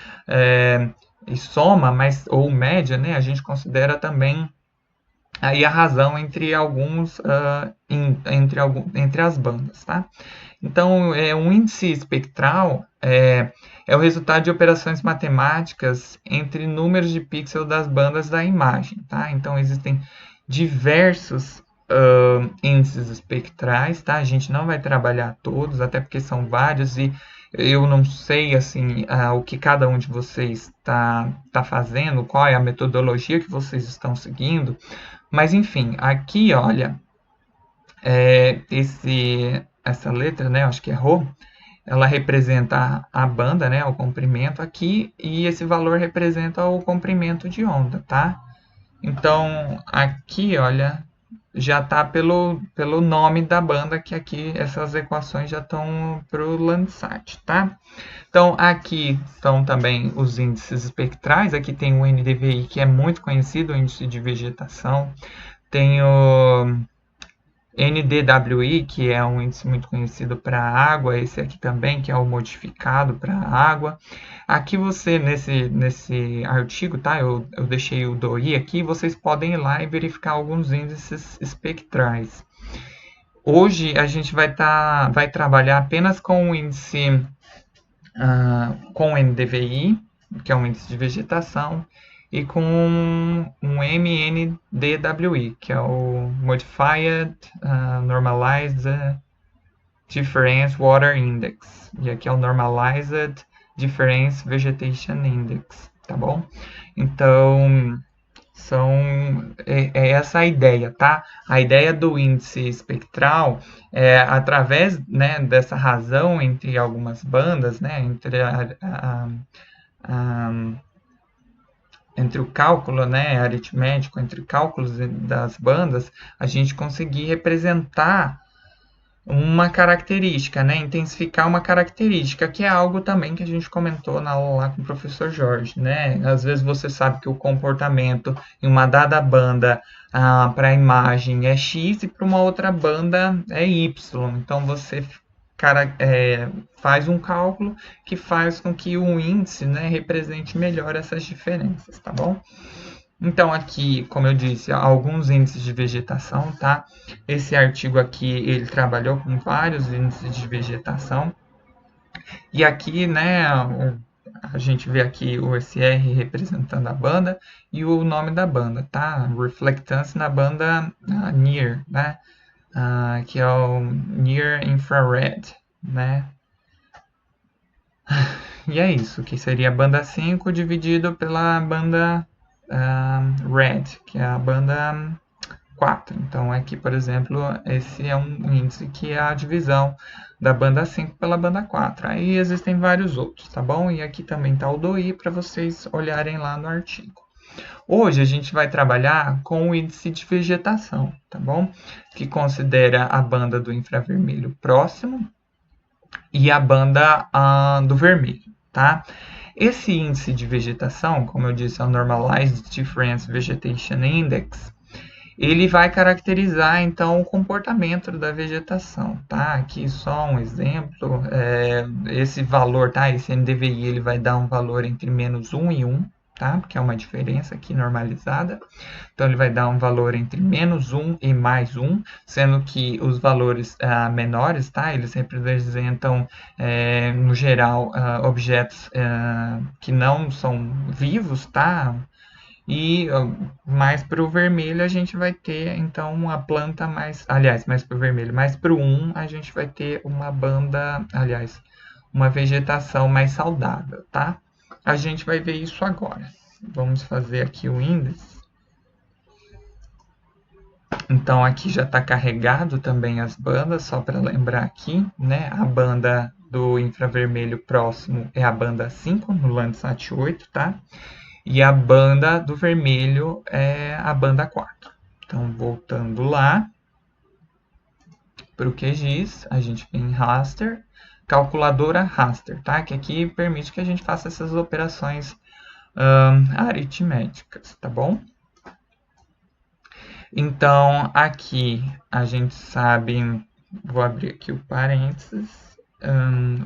e soma, mas ou média, né? A gente considera também aí a razão entre entre as bandas, tá? Então, um índice espectral é o resultado de operações matemáticas entre números de pixels das bandas da imagem, tá? Então, existem diversos índices espectrais, tá? A gente não vai trabalhar todos, até porque são vários e eu não sei assim o que cada um de vocês tá fazendo, qual é a metodologia que vocês estão seguindo, mas enfim, aqui, olha, essa letra, né, acho que é Rho, ela representa a banda, né, o comprimento aqui, e esse valor representa o comprimento de onda, tá? Então, aqui, olha, já está pelo nome da banda, que aqui essas equações já estão para o Landsat, tá? Então, aqui estão também os índices espectrais, aqui tem o NDVI, que é muito conhecido, o índice de vegetação, tem o NDWI, que é um índice muito conhecido para água, esse aqui também, que é o modificado para água. Aqui você, nesse artigo, tá? Eu deixei o DOI aqui, vocês podem ir lá e verificar alguns índices espectrais. Hoje a gente vai trabalhar apenas com o índice, com o NDVI, que é um índice de vegetação, e com um MNDWI, que é o Modified Normalized Difference Water Index. E aqui é o Normalized Difference Vegetation Index, tá bom? Então, É essa a ideia, tá? A ideia do índice espectral é através, né, dessa razão entre algumas bandas, né, a, entre o cálculo, né, aritmético, entre cálculos das bandas, a gente conseguir representar uma característica, né? Intensificar uma característica, que é algo também que a gente comentou na aula lá com o professor Jorge, né? Às vezes você sabe que o comportamento em uma dada banda para a imagem é X e para uma outra banda é Y. Então você faz um cálculo que faz com que o índice, né, represente melhor essas diferenças, tá bom? Então aqui, como eu disse, alguns índices de vegetação, tá? Esse artigo aqui, ele trabalhou com vários índices de vegetação. E aqui, né, a gente vê aqui o SR representando a banda e o nome da banda, tá? Reflectance na banda Near, né? Que é o Near Infrared, né? E é isso, que seria a banda 5 dividido pela banda Red, que é a banda 4. Então aqui, por exemplo, esse é um índice que é a divisão da banda 5 pela banda 4. Aí existem vários outros, tá bom? E aqui também está o DOI para vocês olharem lá no artigo. Hoje a gente vai trabalhar com o índice de vegetação, tá bom? Que considera a banda do infravermelho próximo e a banda do vermelho, tá? Esse índice de vegetação, como eu disse, é o Normalized Difference Vegetation Index, ele vai caracterizar então o comportamento da vegetação, tá? Aqui só um exemplo, esse valor, tá? Esse NDVI ele vai dar um valor entre -1 e 1, tá? Porque é uma diferença aqui normalizada. Então ele vai dar um valor entre -1 e +1, sendo que os valores menores, tá? Eles representam, no geral, objetos que não são vivos, tá? E mais para o vermelho a gente vai ter então uma planta mais, aliás, mais para o vermelho, mais para o 1 a gente vai ter uma banda, aliás, uma vegetação mais saudável, tá? A gente vai ver isso agora. Vamos fazer aqui o índice. Então aqui já está carregado também as bandas, só para lembrar aqui, né? A banda do infravermelho próximo é a banda 5 no Landsat 8, tá? E a banda do vermelho é a banda 4. Então, voltando lá para o QGIS, a gente vem em raster, calculadora raster, tá? Que aqui permite que a gente faça essas operações aritméticas, tá bom? Então, aqui a gente sabe, vou abrir aqui o parênteses,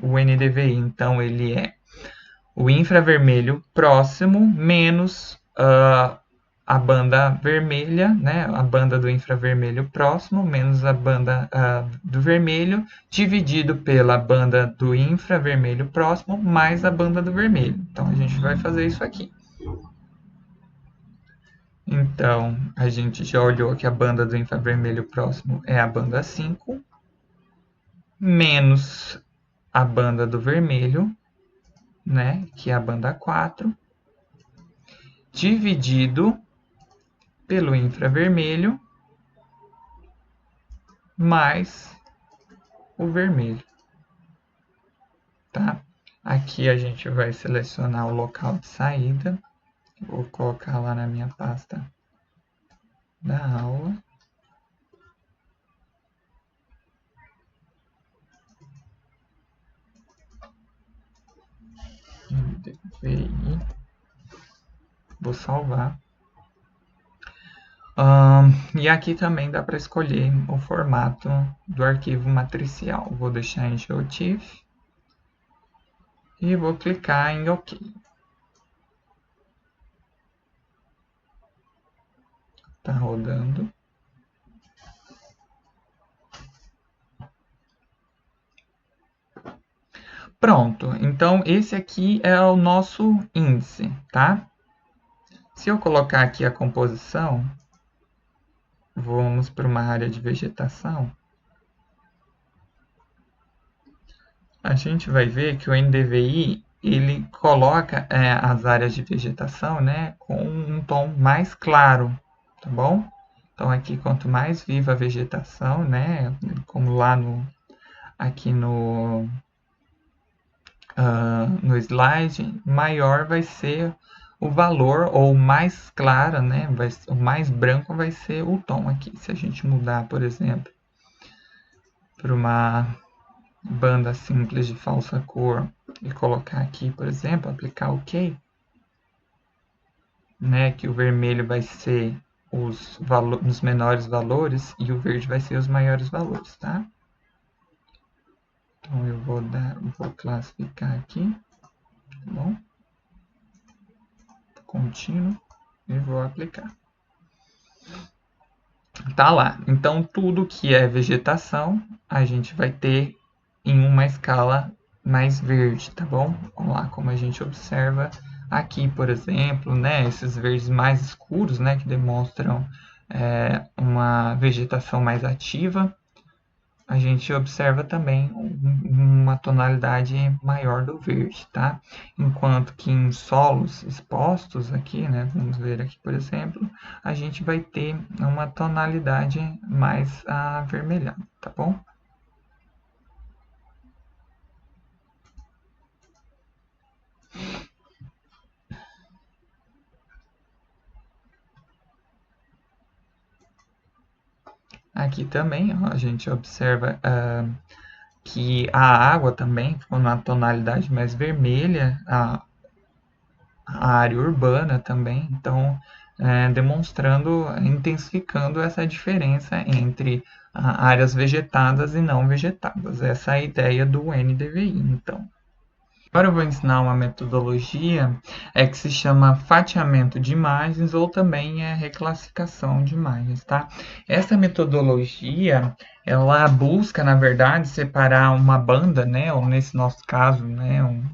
o NDVI, então ele é o infravermelho próximo menos a banda vermelha, né? A banda do infravermelho próximo menos a banda do vermelho, dividido pela banda do infravermelho próximo mais a banda do vermelho. Então a gente vai fazer isso aqui. Então a gente já olhou que a banda do infravermelho próximo é a banda 5, menos a banda do vermelho, né? Que é a banda 4, dividido pelo infravermelho mais o vermelho, tá? Aqui a gente vai selecionar o local de saída, vou colocar lá na minha pasta da aula. NDVI, vou salvar. E aqui também dá para escolher o formato do arquivo matricial. Vou deixar em GeoTIFF e vou clicar em OK. Tá rodando. Pronto, então esse aqui é o nosso índice, tá? Se eu colocar aqui a composição, vamos para uma área de vegetação, a gente vai ver que o NDVI ele coloca as áreas de vegetação, né, com um tom mais claro, tá bom? Então aqui quanto mais viva a vegetação, né, como lá aqui no slide, maior vai ser o valor, ou mais clara, né, o mais branco vai ser o tom aqui. Se a gente mudar, por exemplo, para uma banda simples de falsa cor e colocar aqui, por exemplo, aplicar OK, né, que o vermelho vai ser os menores valores e o verde vai ser os maiores valores, tá? Então eu vou classificar aqui, tá bom? Contínuo e vou aplicar. Tá lá. Então tudo que é vegetação a gente vai ter em uma escala mais verde, tá bom? Vamos lá, como a gente observa aqui, por exemplo, né, esses verdes mais escuros, né, que demonstram uma vegetação mais ativa, a gente observa também uma tonalidade maior do verde, tá? Enquanto que em solos expostos aqui, né, vamos ver aqui, por exemplo, a gente vai ter uma tonalidade mais avermelhada, tá bom? Aqui também ó, a gente observa que a água também ficou na tonalidade mais vermelha, a área urbana também, então demonstrando, intensificando essa diferença entre áreas vegetadas e não vegetadas. Essa é a ideia do NDVI, então. Agora eu vou ensinar uma metodologia que se chama fatiamento de imagens ou também reclassificação de imagens, tá? Essa metodologia, ela busca, na verdade, separar uma banda, né, ou nesse nosso caso, né, um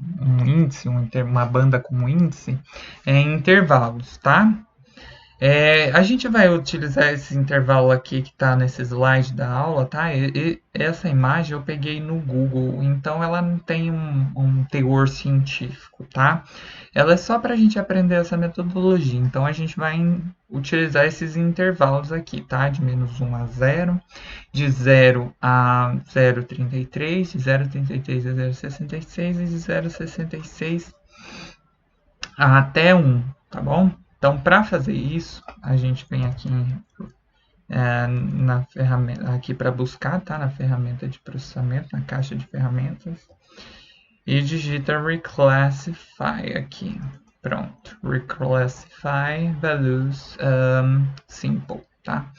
índice, uma banda como índice, em intervalos, tá? A gente vai utilizar esse intervalo aqui que está nesse slide da aula, tá? Essa imagem eu peguei no Google, então ela não tem um teor científico, tá? Ela é só para a gente aprender essa metodologia, então a gente vai utilizar esses intervalos aqui, tá? De -1 a 0, de 0 a 0,33, de 0,33 a 0,66 e de 0,66 até 1, tá bom? Então, para fazer isso, a gente vem aqui na ferramenta, aqui para buscar, tá? Na ferramenta de processamento, na caixa de ferramentas, e digita Reclassify aqui. Pronto, Reclassify Values Simple, tá?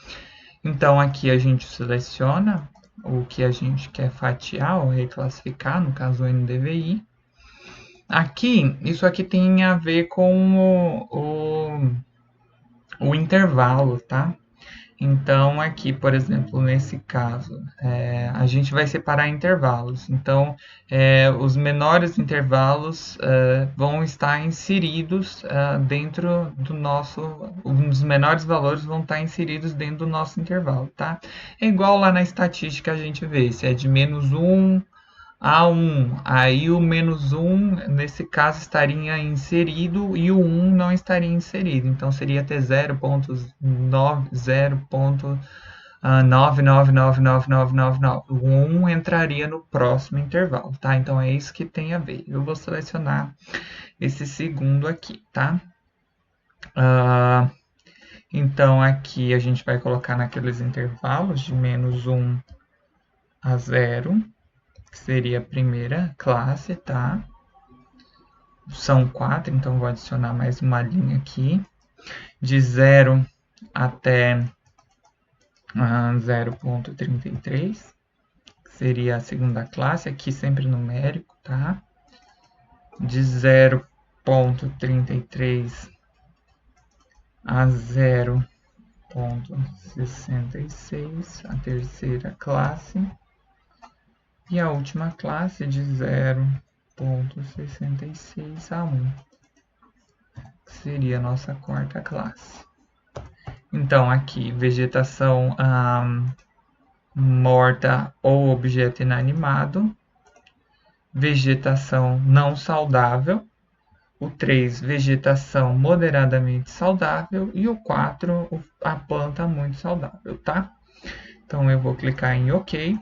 Então, aqui a gente seleciona o que a gente quer fatiar ou reclassificar, no caso o NDVI. Aqui, isso aqui tem a ver com o intervalo, tá? Então, aqui, por exemplo, nesse caso, a gente vai separar intervalos. Então, os menores intervalos vão estar inseridos dentro do nosso... Os menores valores vão estar inseridos dentro do nosso intervalo, tá? É igual lá na estatística a gente vê, se é de -1 a 1, aí o -1, nesse caso, estaria inserido e o 1 não estaria inserido. Então, seria ter 0,9999999. O 1 entraria no próximo intervalo, tá? Então, é isso que tem a ver. Eu vou selecionar esse segundo aqui, tá? Então, aqui a gente vai colocar naqueles intervalos de -1 a 0, que seria a primeira classe, tá? São 4, então vou adicionar mais uma linha aqui. De 0 até 0,33, que seria a segunda classe, aqui sempre numérico, tá? De 0,33 a 0,66, a terceira classe. E a última classe de 0,66 a 1, que seria a nossa quarta classe. Então, aqui, vegetação morta ou objeto inanimado. vegetação não saudável. O 3, vegetação moderadamente saudável. E o 4, a planta muito saudável, tá? Então eu vou clicar em OK.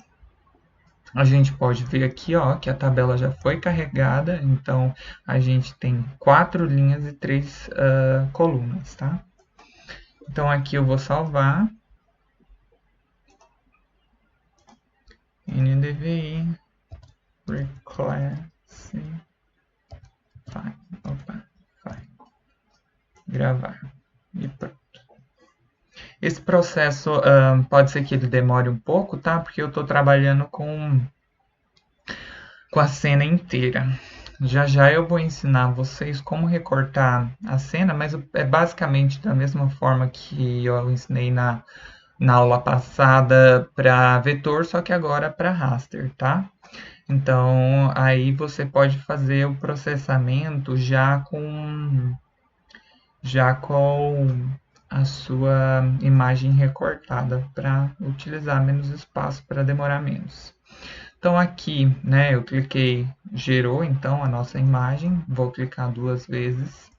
A gente pode ver aqui, ó, que a tabela já foi carregada. Então a gente tem 4 linhas e 3 colunas, tá? Então aqui eu vou salvar. NDVI Reclassify. Opa, gravar. E pronto. Esse processo pode ser que ele demore um pouco, tá? Porque eu estou trabalhando com a cena inteira. Já já eu vou ensinar vocês como recortar a cena, mas é basicamente da mesma forma que eu ensinei na aula passada para vetor, só que agora para raster, tá? Então, aí você pode fazer o processamento já com a sua imagem recortada para utilizar menos espaço, para demorar menos. Então aqui, né, eu cliquei, gerou então a nossa imagem, vou clicar 2 vezes.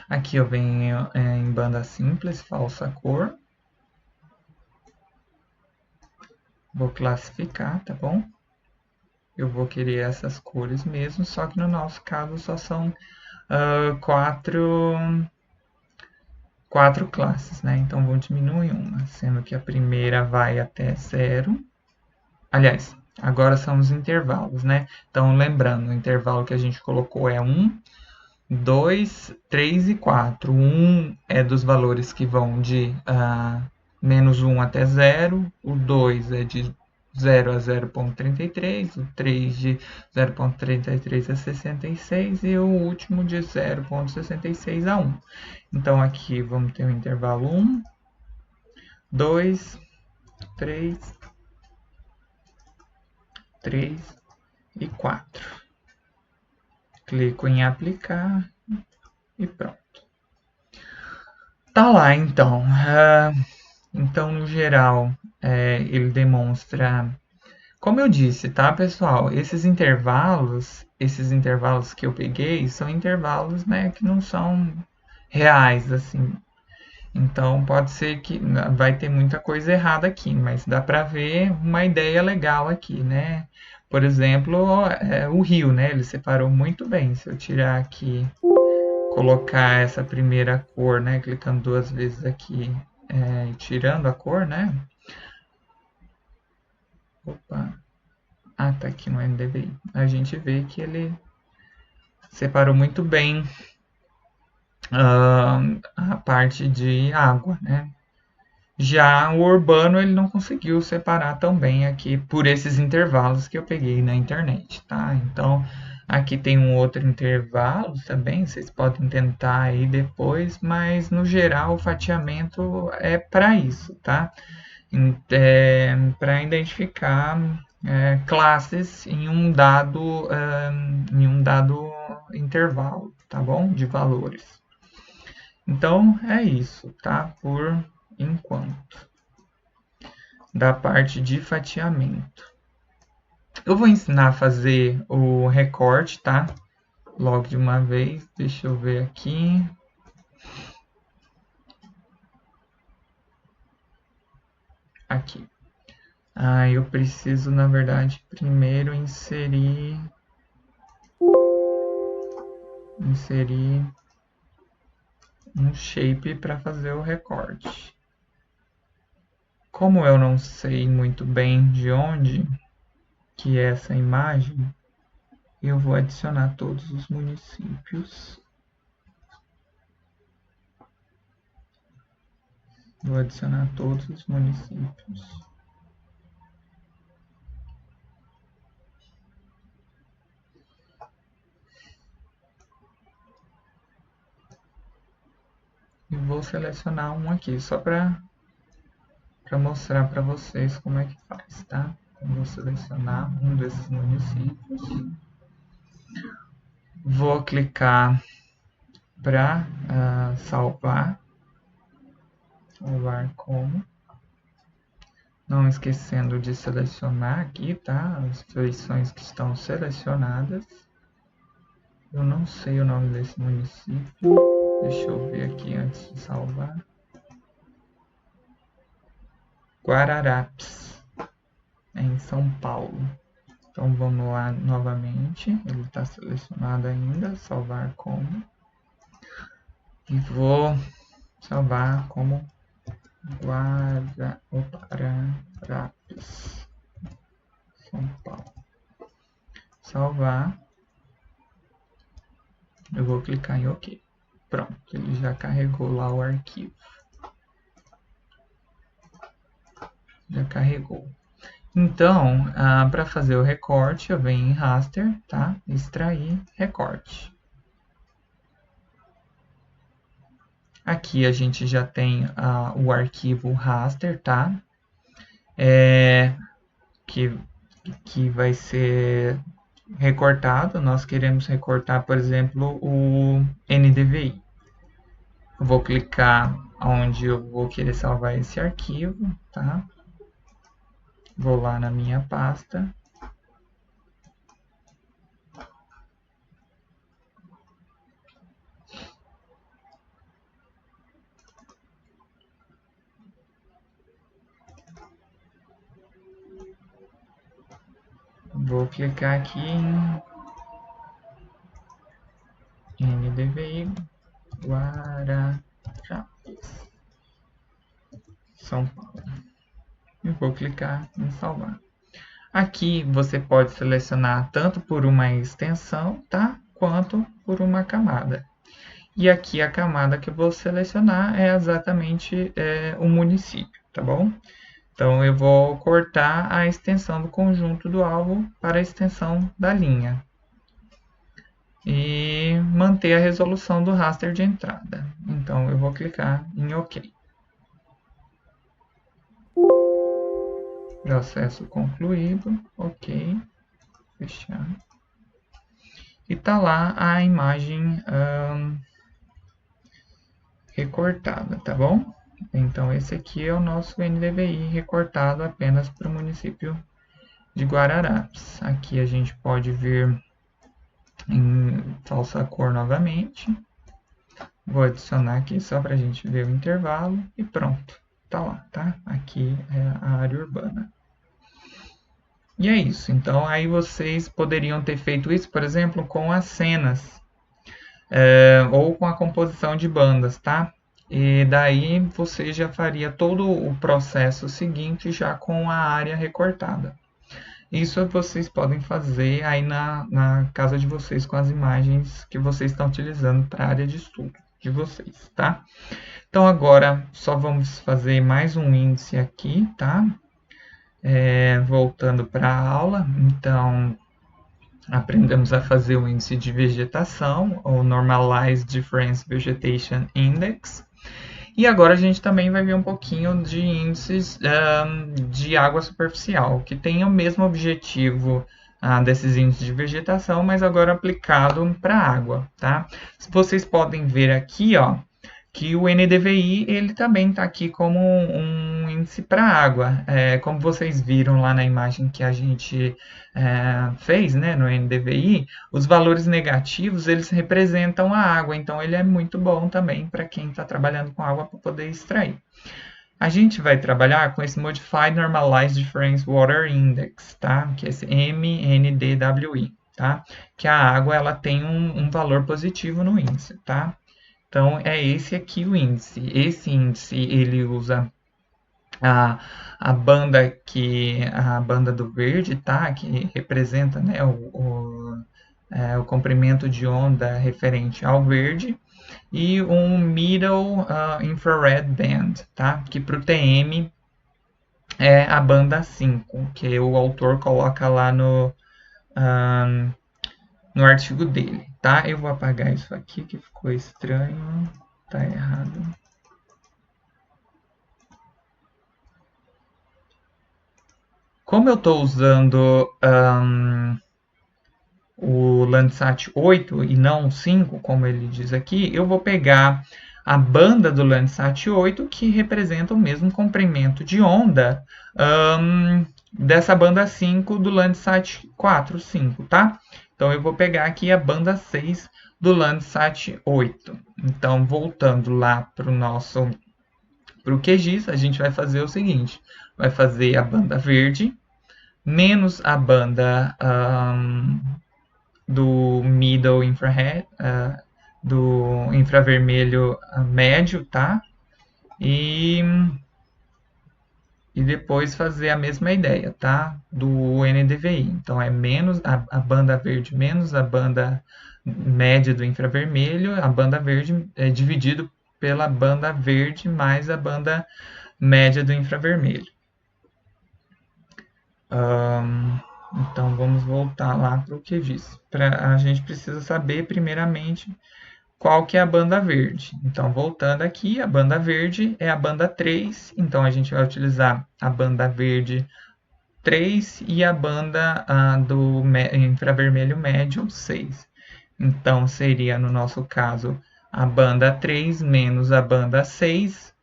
Aqui eu venho em banda simples, falsa cor. Vou classificar, tá bom? Eu vou querer essas cores mesmo, só que no nosso caso só são quatro classes, né? Então vou diminuir uma, sendo que a primeira vai até 0. Aliás, agora são os intervalos, né? Então lembrando, o intervalo que a gente colocou é 1, 2, 3 e 4. O 1 é dos valores que vão de menos 1 até 0, o 2 é de 0 a 0,33, o 3 de 0,33 a 66 e o último de 0,66 a 1. Então aqui vamos ter o intervalo 1, 2, 3 e 4. Clico em aplicar e pronto. Tá lá então. Então, no geral, ele demonstra, como eu disse, tá, pessoal? Esses intervalos que eu peguei são intervalos, né, que não são reais, assim. Então, pode ser que vai ter muita coisa errada aqui, mas dá para ver uma ideia legal aqui, né? Por exemplo, o rio, né? Ele separou muito bem. Se eu tirar aqui, colocar essa primeira cor, né? Clicando 2 vezes aqui, tirando a cor, né? Opa. Ah, tá aqui no NDVI. A gente vê que ele separou muito bem a parte de água, né? Já o urbano ele não conseguiu separar tão bem aqui por esses intervalos que eu peguei na internet, tá? Então aqui tem um outro intervalo também, vocês podem tentar aí depois, mas no geral o fatiamento é para isso, tá? Para identificar classes em um dado intervalo, tá bom? De valores. Então é isso, tá? Por enquanto, da parte de fatiamento. Eu vou ensinar a fazer o recorte, tá? Logo de uma vez, deixa eu ver aqui. Aqui. Eu preciso, na verdade, primeiro inserir um shape para fazer o recorte. Como eu não sei muito bem de onde que é essa imagem, eu vou adicionar todos os municípios. Vou adicionar todos os municípios. E vou selecionar um aqui, só para mostrar para vocês como é que faz, tá? Eu vou selecionar um desses municípios. Vou clicar para salvar como. Não esquecendo de selecionar aqui, tá? As feições que estão selecionadas. Eu não sei o nome desse município. Deixa eu ver aqui antes de salvar. Guararapes, em São Paulo. Então vamos lá novamente. Ele está selecionado ainda. Salvar como. E vou salvar como Guararapes, São Paulo. Salvar. Eu vou clicar em OK. Pronto, ele já carregou lá o arquivo. Já carregou. Então, para fazer o recorte, eu venho em Raster, tá? Extrair, recorte. Aqui a gente já tem o arquivo raster, tá? Que vai ser recortado. Nós queremos recortar, por exemplo, o NDVI. Eu vou clicar onde eu vou querer salvar esse arquivo, tá? Vou lá na minha pasta. Vou clicar aqui em NDVI Guararapes, São Paulo. E vou clicar em salvar. Aqui você pode selecionar tanto por uma extensão, tá? Quanto por uma camada. E aqui a camada que eu vou selecionar é exatamente o município, tá bom? Então eu vou cortar a extensão do conjunto do alvo para a extensão da linha. E manter a resolução do raster de entrada. Então eu vou clicar em OK. Processo concluído. OK. Fechar. E tá lá a imagem recortada, tá bom? Então esse aqui é o nosso NDVI recortado apenas para o município de Guararapes. Aqui a gente pode vir em falsa cor novamente. Vou adicionar aqui só para a gente ver o intervalo e pronto. Tá lá, tá? Aqui é a área urbana. E é isso. Então aí vocês poderiam ter feito isso, por exemplo, com as cenas. Ou com a composição de bandas, tá? E daí você já faria todo o processo seguinte já com a área recortada. Isso vocês podem fazer aí na casa de vocês com as imagens que vocês estão utilizando para a área de estudo de vocês, tá? Então agora só vamos fazer mais um índice aqui, tá? Voltando para a aula, então aprendemos a fazer o índice de vegetação, ou Normalized Difference Vegetation Index. E agora a gente também vai ver um pouquinho de índices de água superficial, que tem o mesmo objetivo desses índices de vegetação, mas agora aplicado para água, tá? Vocês podem ver aqui, ó, que o NDVI ele também está aqui como um índice para água. Como vocês viram lá na imagem que a gente fez, né, no NDVI, os valores negativos eles representam a água, então ele é muito bom também para quem está trabalhando com água para poder extrair. A gente vai trabalhar com esse Modified Normalized Difference Water Index, tá? Que é esse MNDWI, tá? Que a água ela tem um valor positivo no índice, tá? Então, é esse aqui o índice. Esse índice, ele usa a banda do verde, tá? Que representa, né, o comprimento de onda referente ao verde. E um Middle Infrared Band, tá? Que para o TM é a banda 5, que o autor coloca lá no artigo dele, tá? Eu vou apagar isso aqui que ficou estranho, tá errado. Como eu estou usando o Landsat 8 e não 5, como ele diz aqui, eu vou pegar a banda do Landsat 8, que representa o mesmo comprimento de onda dessa banda 5 do Landsat 4, 5, tá? Então eu vou pegar aqui a banda 6 do Landsat 8. Então, voltando lá para o QGIS, a gente vai fazer o seguinte: vai fazer a banda verde menos a banda do middle infrared, do infravermelho médio, tá? E depois fazer a mesma ideia, tá? Do NDVI. Então é menos a banda verde menos a banda média do infravermelho, a banda verde é dividido pela banda verde mais a banda média do infravermelho. Então vamos voltar lá para o QGIS. A gente precisa saber primeiramente qual que é a banda verde. Então, voltando aqui, a banda verde é a banda 3, então a gente vai utilizar a banda verde 3 e a banda do infravermelho médio 6. Então, seria, no nosso caso, a banda 3 menos a banda 6,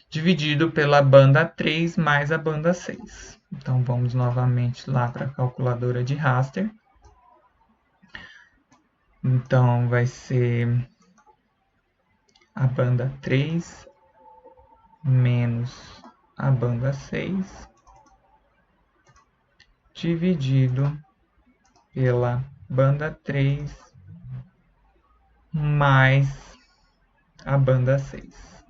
dividido pela banda 3 mais a banda 6. Então, vamos novamente lá para a calculadora de raster. Então, vai ser a banda 3 menos a banda 6 dividido pela banda 3 mais a banda 6.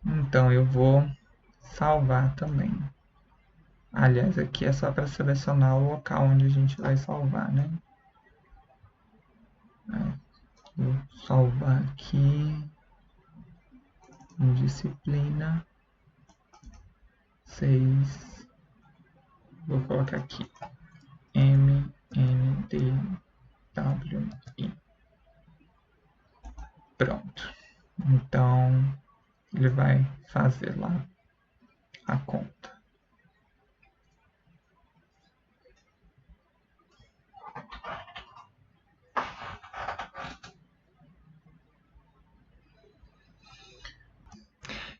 Então eu vou salvar também. Aliás, aqui é só para selecionar o local onde a gente vai salvar, né? Vou salvar aqui em disciplina 6. Vou colocar aqui MNDWI. Pronto. Então ele vai fazer lá a conta.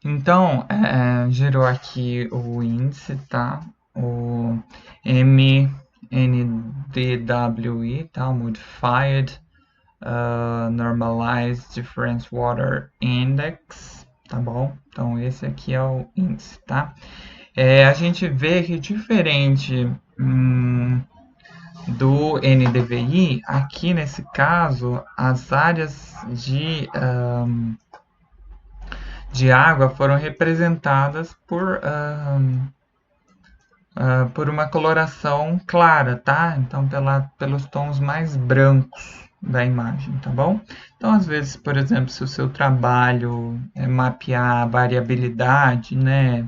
Então, gerou aqui o índice, tá? O MNDWI, tá? O Modified Normalized Difference Water Index, tá bom? Então, esse aqui é o índice, tá? A gente vê que diferente do NDVI, aqui nesse caso, as áreas de água foram representadas por uma coloração clara, tá? Então, pelos tons mais brancos da imagem, tá bom? Então, às vezes, por exemplo, se o seu trabalho é mapear a variabilidade, né,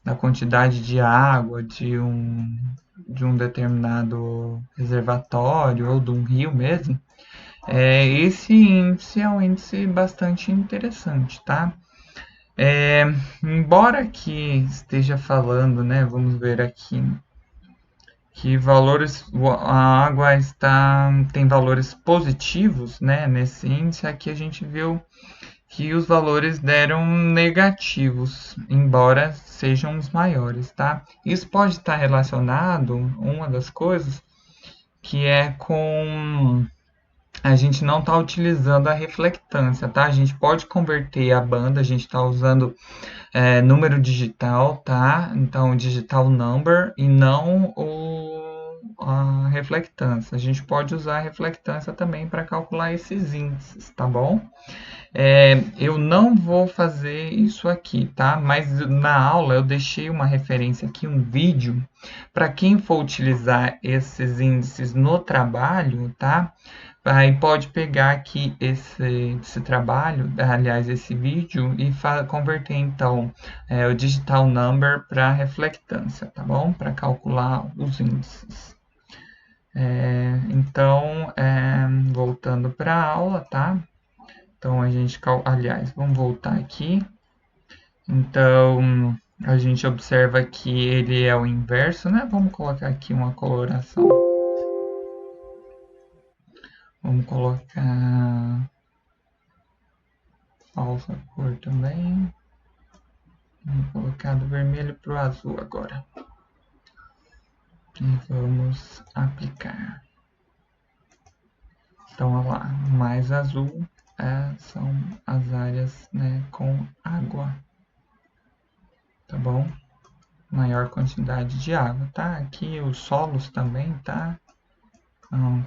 da quantidade de água de um determinado reservatório ou de um rio mesmo, esse índice é um índice bastante interessante, tá? Embora aqui esteja falando, né, vamos ver aqui, que a água tem valores positivos, né, nesse índice, aqui a gente viu que os valores deram negativos, embora sejam os maiores, tá? Isso pode estar relacionado, uma das coisas, que é com a gente não está utilizando a reflectância, tá? A gente pode converter a banda, a gente está usando número digital, tá? Então, digital number e não a reflectância. A gente pode usar a reflectância também para calcular esses índices, tá bom? Eu não vou fazer isso aqui, tá? Mas na aula eu deixei uma referência aqui, um vídeo, para quem for utilizar esses índices no trabalho, tá? Aí pode pegar aqui esse trabalho, aliás, esse vídeo, e converter então o digital number para reflectância, tá bom? Para calcular os índices. Então, voltando para a aula, tá? Então a gente, aliás, vamos voltar aqui. Então a gente observa que ele é o inverso, né? Vamos colocar aqui uma coloração Vamos colocar falsa cor também. Vamos colocar do vermelho para o azul agora. E vamos aplicar. Então, olha lá, mais azul são as áreas, né, com água. Tá bom? Maior quantidade de água, tá? Aqui os solos também, tá?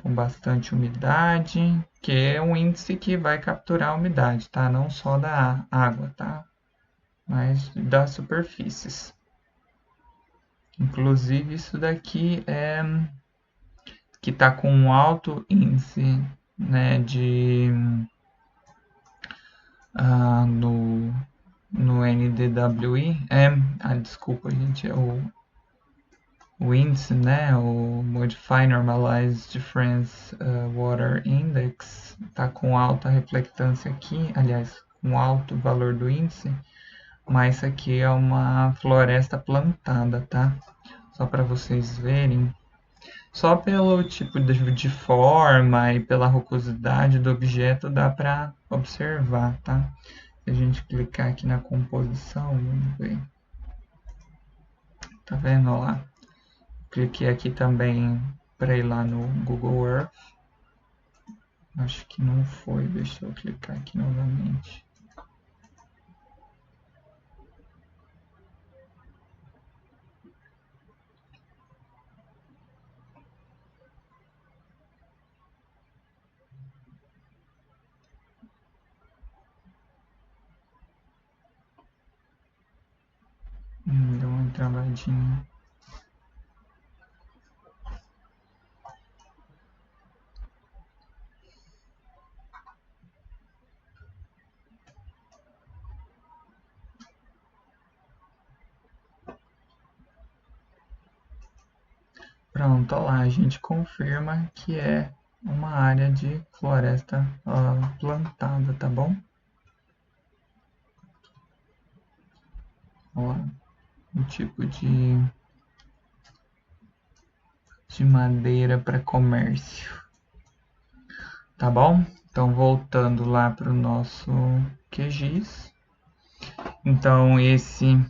Com bastante umidade, que é um índice que vai capturar a umidade, tá? Não só da água, tá? Mas das superfícies. Inclusive isso daqui é que está com um alto índice, né, no NDWI, desculpa gente, o índice, né, o Modify Normalized Difference Water Index, está com alta reflectância aqui, aliás, com alto valor do índice, mas isso aqui é uma floresta plantada, tá? Só para vocês verem. Só pelo tipo de forma e pela rugosidade do objeto dá para observar, tá? Se a gente clicar aqui na composição, vamos ver. Tá vendo lá? Cliquei aqui também para ir lá no Google Earth. Acho que não foi, deixa eu clicar aqui novamente. Deu uma travadinha. Pronto, olha lá, a gente confirma que é uma área de floresta plantada, tá bom? Olha lá, o tipo de madeira para comércio, tá bom? Então, voltando lá para o nosso QGIS. Então, esse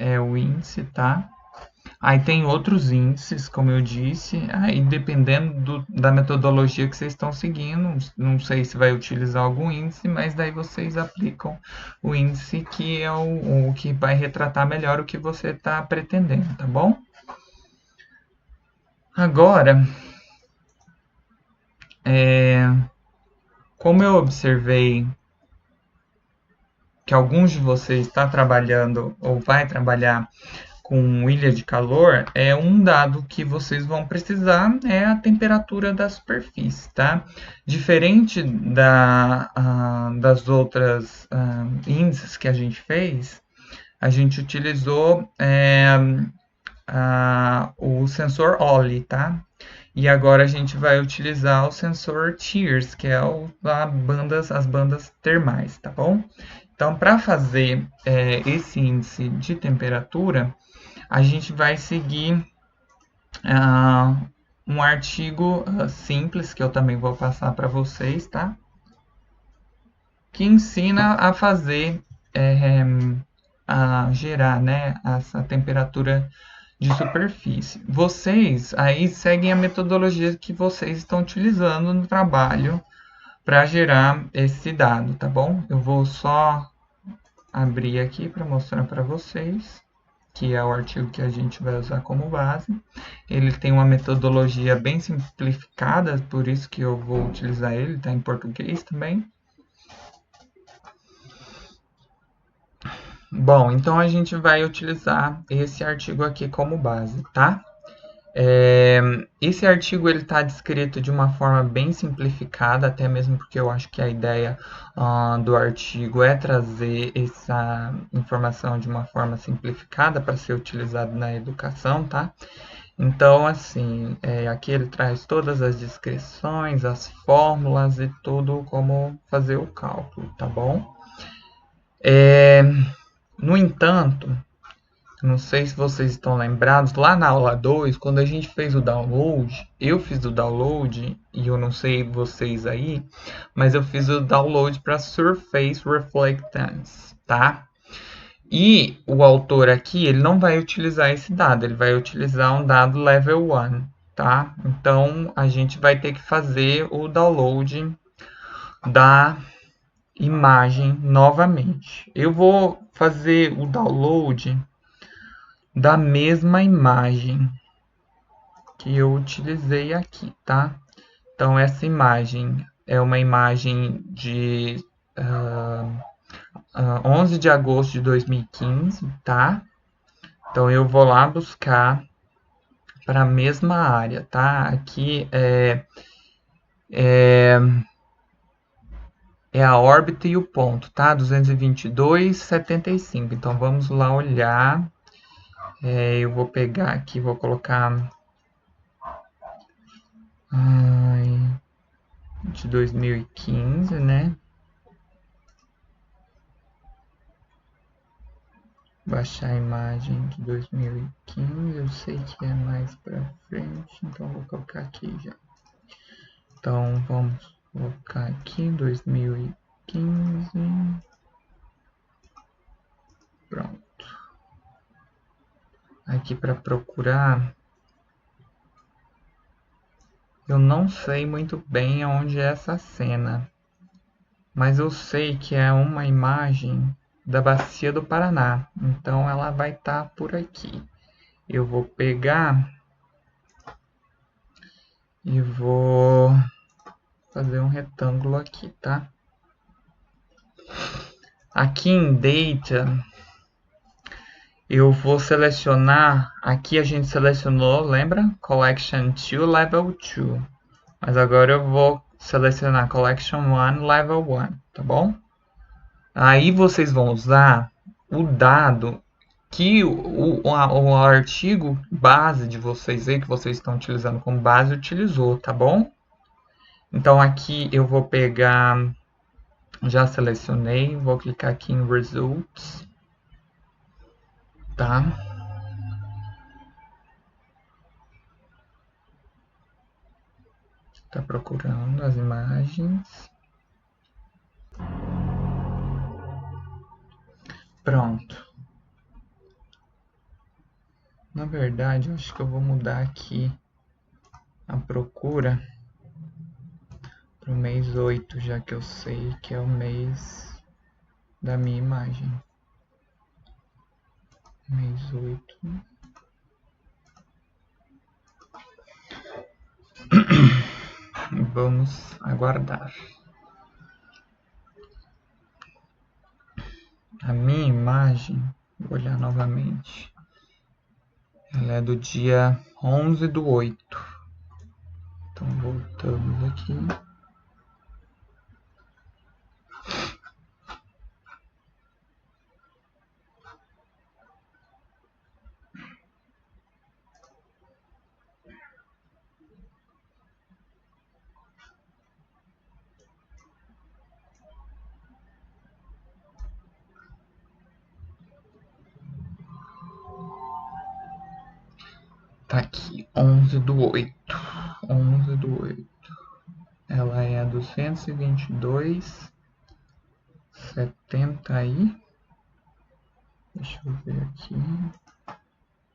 é o índice, tá? Aí tem outros índices, como eu disse, aí dependendo da metodologia que vocês estão seguindo, não sei se vai utilizar algum índice, mas daí vocês aplicam o índice que é o que vai retratar melhor o que você está pretendendo, tá bom? Agora, como eu observei que alguns de vocês está trabalhando ou vai trabalhar com ilha de calor, é um dado que vocês vão precisar é a temperatura da superfície, tá? Diferente das outras índices que a gente fez, a gente utilizou o sensor OLI, tá? E agora a gente vai utilizar o sensor TIRS, que é as bandas termais, tá bom? Então, para fazer esse índice de temperatura, a gente vai seguir um artigo simples, que eu também vou passar para vocês, tá? Que ensina a fazer, a gerar, né, essa temperatura de superfície. Vocês aí seguem a metodologia que vocês estão utilizando no trabalho para gerar esse dado, tá bom? Eu vou só abrir aqui para mostrar para vocês, que é o artigo que a gente vai usar como base. Ele tem uma metodologia bem simplificada, por isso que eu vou utilizar ele, está em português também. Bom, então a gente vai utilizar esse artigo aqui como base, tá? Esse artigo ele está descrito de uma forma bem simplificada, até mesmo porque eu acho que a ideia do artigo é trazer essa informação de uma forma simplificada para ser utilizado na educação, tá? Então, assim, aqui ele traz todas as descrições, as fórmulas e tudo como fazer o cálculo, tá bom? No entanto, Não sei se vocês estão lembrados, lá na aula 2, quando a gente fez o download, eu fiz o download, e eu não sei vocês aí, mas eu fiz o download para Surface Reflectance, tá? E o autor aqui, ele não vai utilizar esse dado, ele vai utilizar um dado level 1, tá? Então, a gente vai ter que fazer o download da imagem novamente. Eu vou fazer o download da mesma imagem que eu utilizei aqui, tá? Então, essa imagem é uma imagem de 11 de agosto de 2015, tá? Então, eu vou lá buscar para a mesma área, tá? Aqui é a órbita e o ponto, tá? 222,75. Então, vamos lá olhar. Eu vou pegar aqui, vou colocar de 2015, né? Baixar a imagem de 2015, eu sei que é mais para frente, então vou colocar aqui já. Então vamos colocar aqui 2015. Pronto. Aqui para procurar, eu não sei muito bem onde é essa cena, mas eu sei que é uma imagem da Bacia do Paraná, então ela vai estar por aqui. Eu vou pegar e vou fazer um retângulo aqui, tá? Aqui em Data, eu vou selecionar, aqui a gente selecionou, lembra? Collection 2, Level 2. Mas agora eu vou selecionar Collection 1, Level 1, tá bom? Aí vocês vão usar o dado que o artigo base de vocês aí, que vocês estão utilizando como base, utilizou, tá bom? Então aqui eu vou pegar, já selecionei, vou clicar aqui em Results, tá? Tá procurando as imagens. Pronto. Na verdade, eu acho que eu vou mudar aqui a procura para o mês 8, já que eu sei que é o mês da minha imagem. Mês 8. Vamos aguardar. A minha imagem, vou olhar novamente, ela é do dia 11/8. Então voltamos aqui. Tá aqui, 11/8. 11/8. Ela é a 222,70 aí. Deixa eu ver aqui.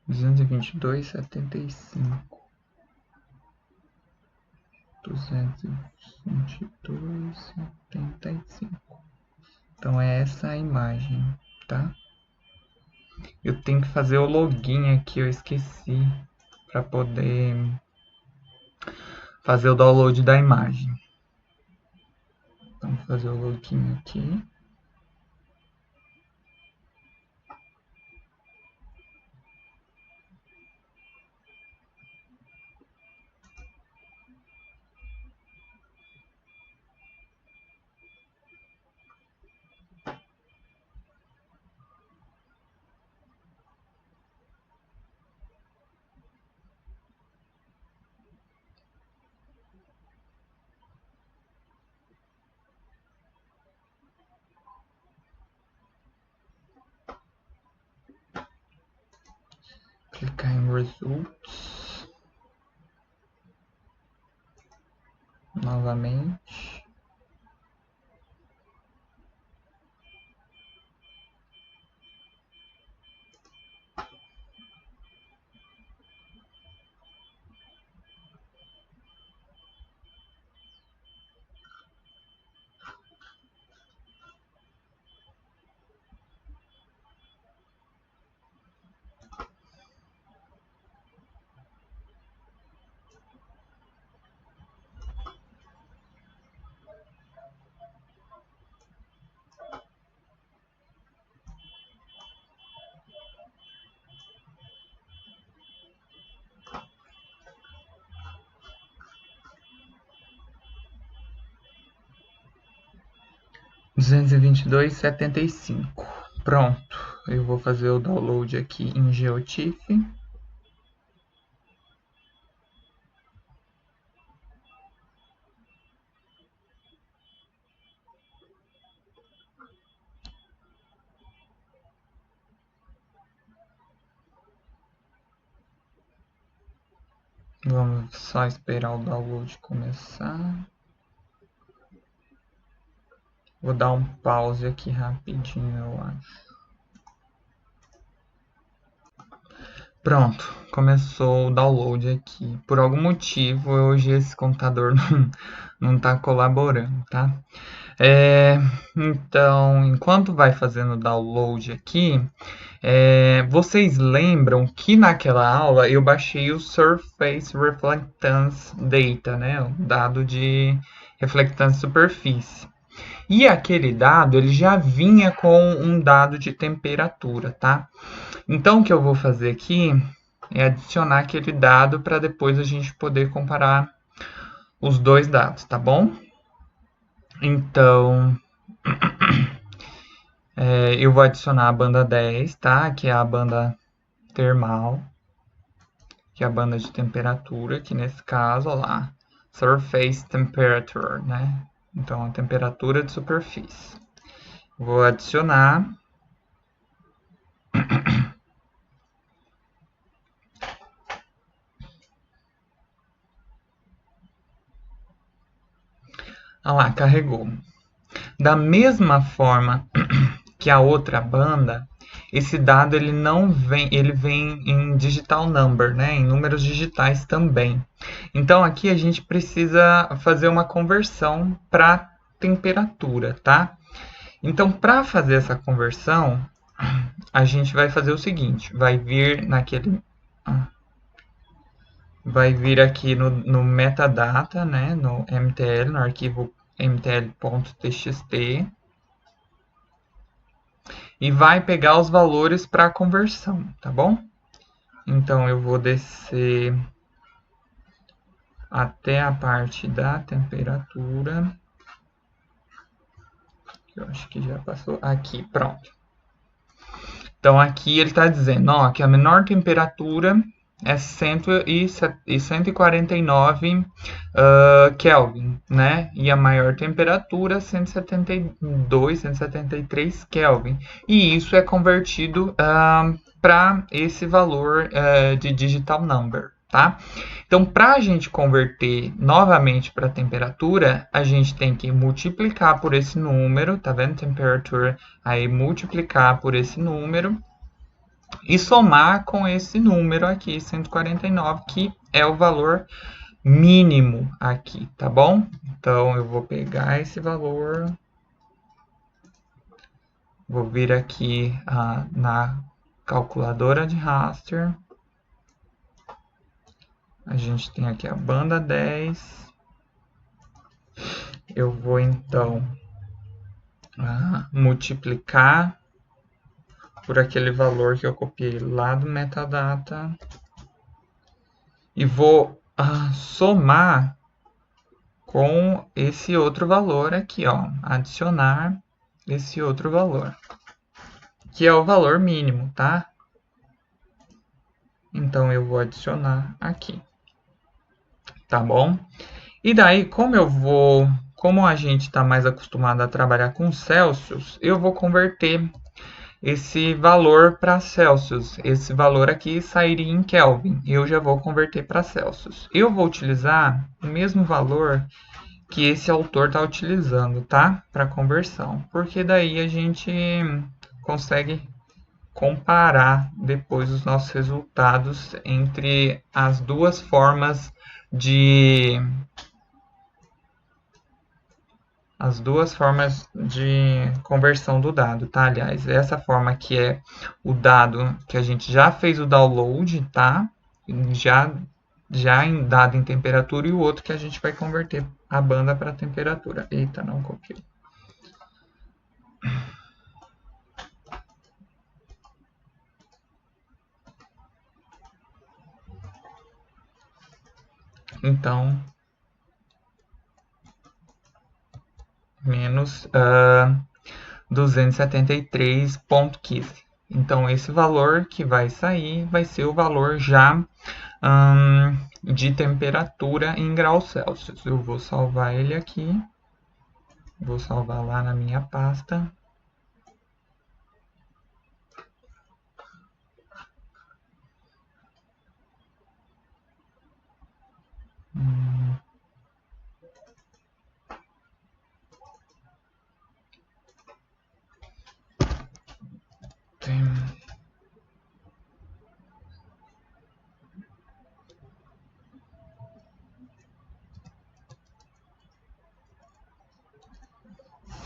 222,75. 222,75. Então é essa a imagem, tá? Eu tenho que fazer o login aqui, eu esqueci, para poder fazer o download da imagem. Vamos fazer o login aqui. clicar em Results. Novamente. $222,75. Pronto, eu vou fazer o download aqui em GeoTIFF. Vamos só esperar o download começar. Vou dar um pause aqui rapidinho, eu acho. Pronto, começou o download aqui. Por algum motivo, hoje esse computador não está colaborando, tá? Então, enquanto vai fazendo o download aqui, vocês lembram que naquela aula eu baixei o Surface Reflectance Data, né? O dado de reflectância de superfície. E aquele dado ele já vinha com um dado de temperatura, tá? Então o que eu vou fazer aqui é adicionar aquele dado para depois a gente poder comparar os dois dados, tá bom? Então eu vou adicionar a banda 10, tá? Que é a banda termal, que é a banda de temperatura, que nesse caso, ó lá, Surface Temperature, né? Então a temperatura de superfície. Vou adicionar. Ah lá, carregou. Da mesma forma que a outra banda, esse dado ele não vem, ele vem em digital number, né? Em números digitais também. Então aqui a gente precisa fazer uma conversão para temperatura, tá? Então para fazer essa conversão, a gente vai fazer o seguinte, vai vir aqui no metadata, né, no MTL, no arquivo mtl.txt, e vai pegar os valores para conversão, tá bom? Então eu vou descer até a parte da temperatura, que eu acho que já passou aqui, pronto. Então aqui ele está dizendo, ó, que a menor temperatura é 149 Kelvin, né? E a maior temperatura 172, 173 Kelvin. E isso é convertido para esse valor de digital number, tá? Então, para a gente converter novamente para temperatura, a gente tem que multiplicar por esse número, tá vendo? Temperature, aí multiplicar por esse número e somar com esse número aqui, 149, que é o valor mínimo aqui, tá bom? Então, eu vou pegar esse valor, vou vir aqui na calculadora de raster. A gente tem aqui a banda 10. Eu vou, então, multiplicar por aquele valor que eu copiei lá do metadata. E vou somar com esse outro valor aqui, ó. Adicionar esse outro valor, que é o valor mínimo, tá? Então, eu vou adicionar aqui. Tá bom? E daí, como a gente está mais acostumado a trabalhar com Celsius, eu vou converter esse valor para Celsius. Esse valor aqui sairia em Kelvin. Eu já vou converter para Celsius. Eu vou utilizar o mesmo valor que esse autor está utilizando, tá? Para conversão. Porque daí a gente consegue comparar depois os nossos resultados entre as duas formas de conversão do dado, tá? Aliás, essa forma que é o dado que a gente já fez o download, tá? Já em dado em temperatura, e o outro que a gente vai converter a banda para temperatura. Eita, não copiei. Então, menos 273,15. Então, esse valor que vai sair vai ser o valor já de temperatura em graus Celsius. Eu vou salvar ele aqui. Vou salvar lá na minha pasta.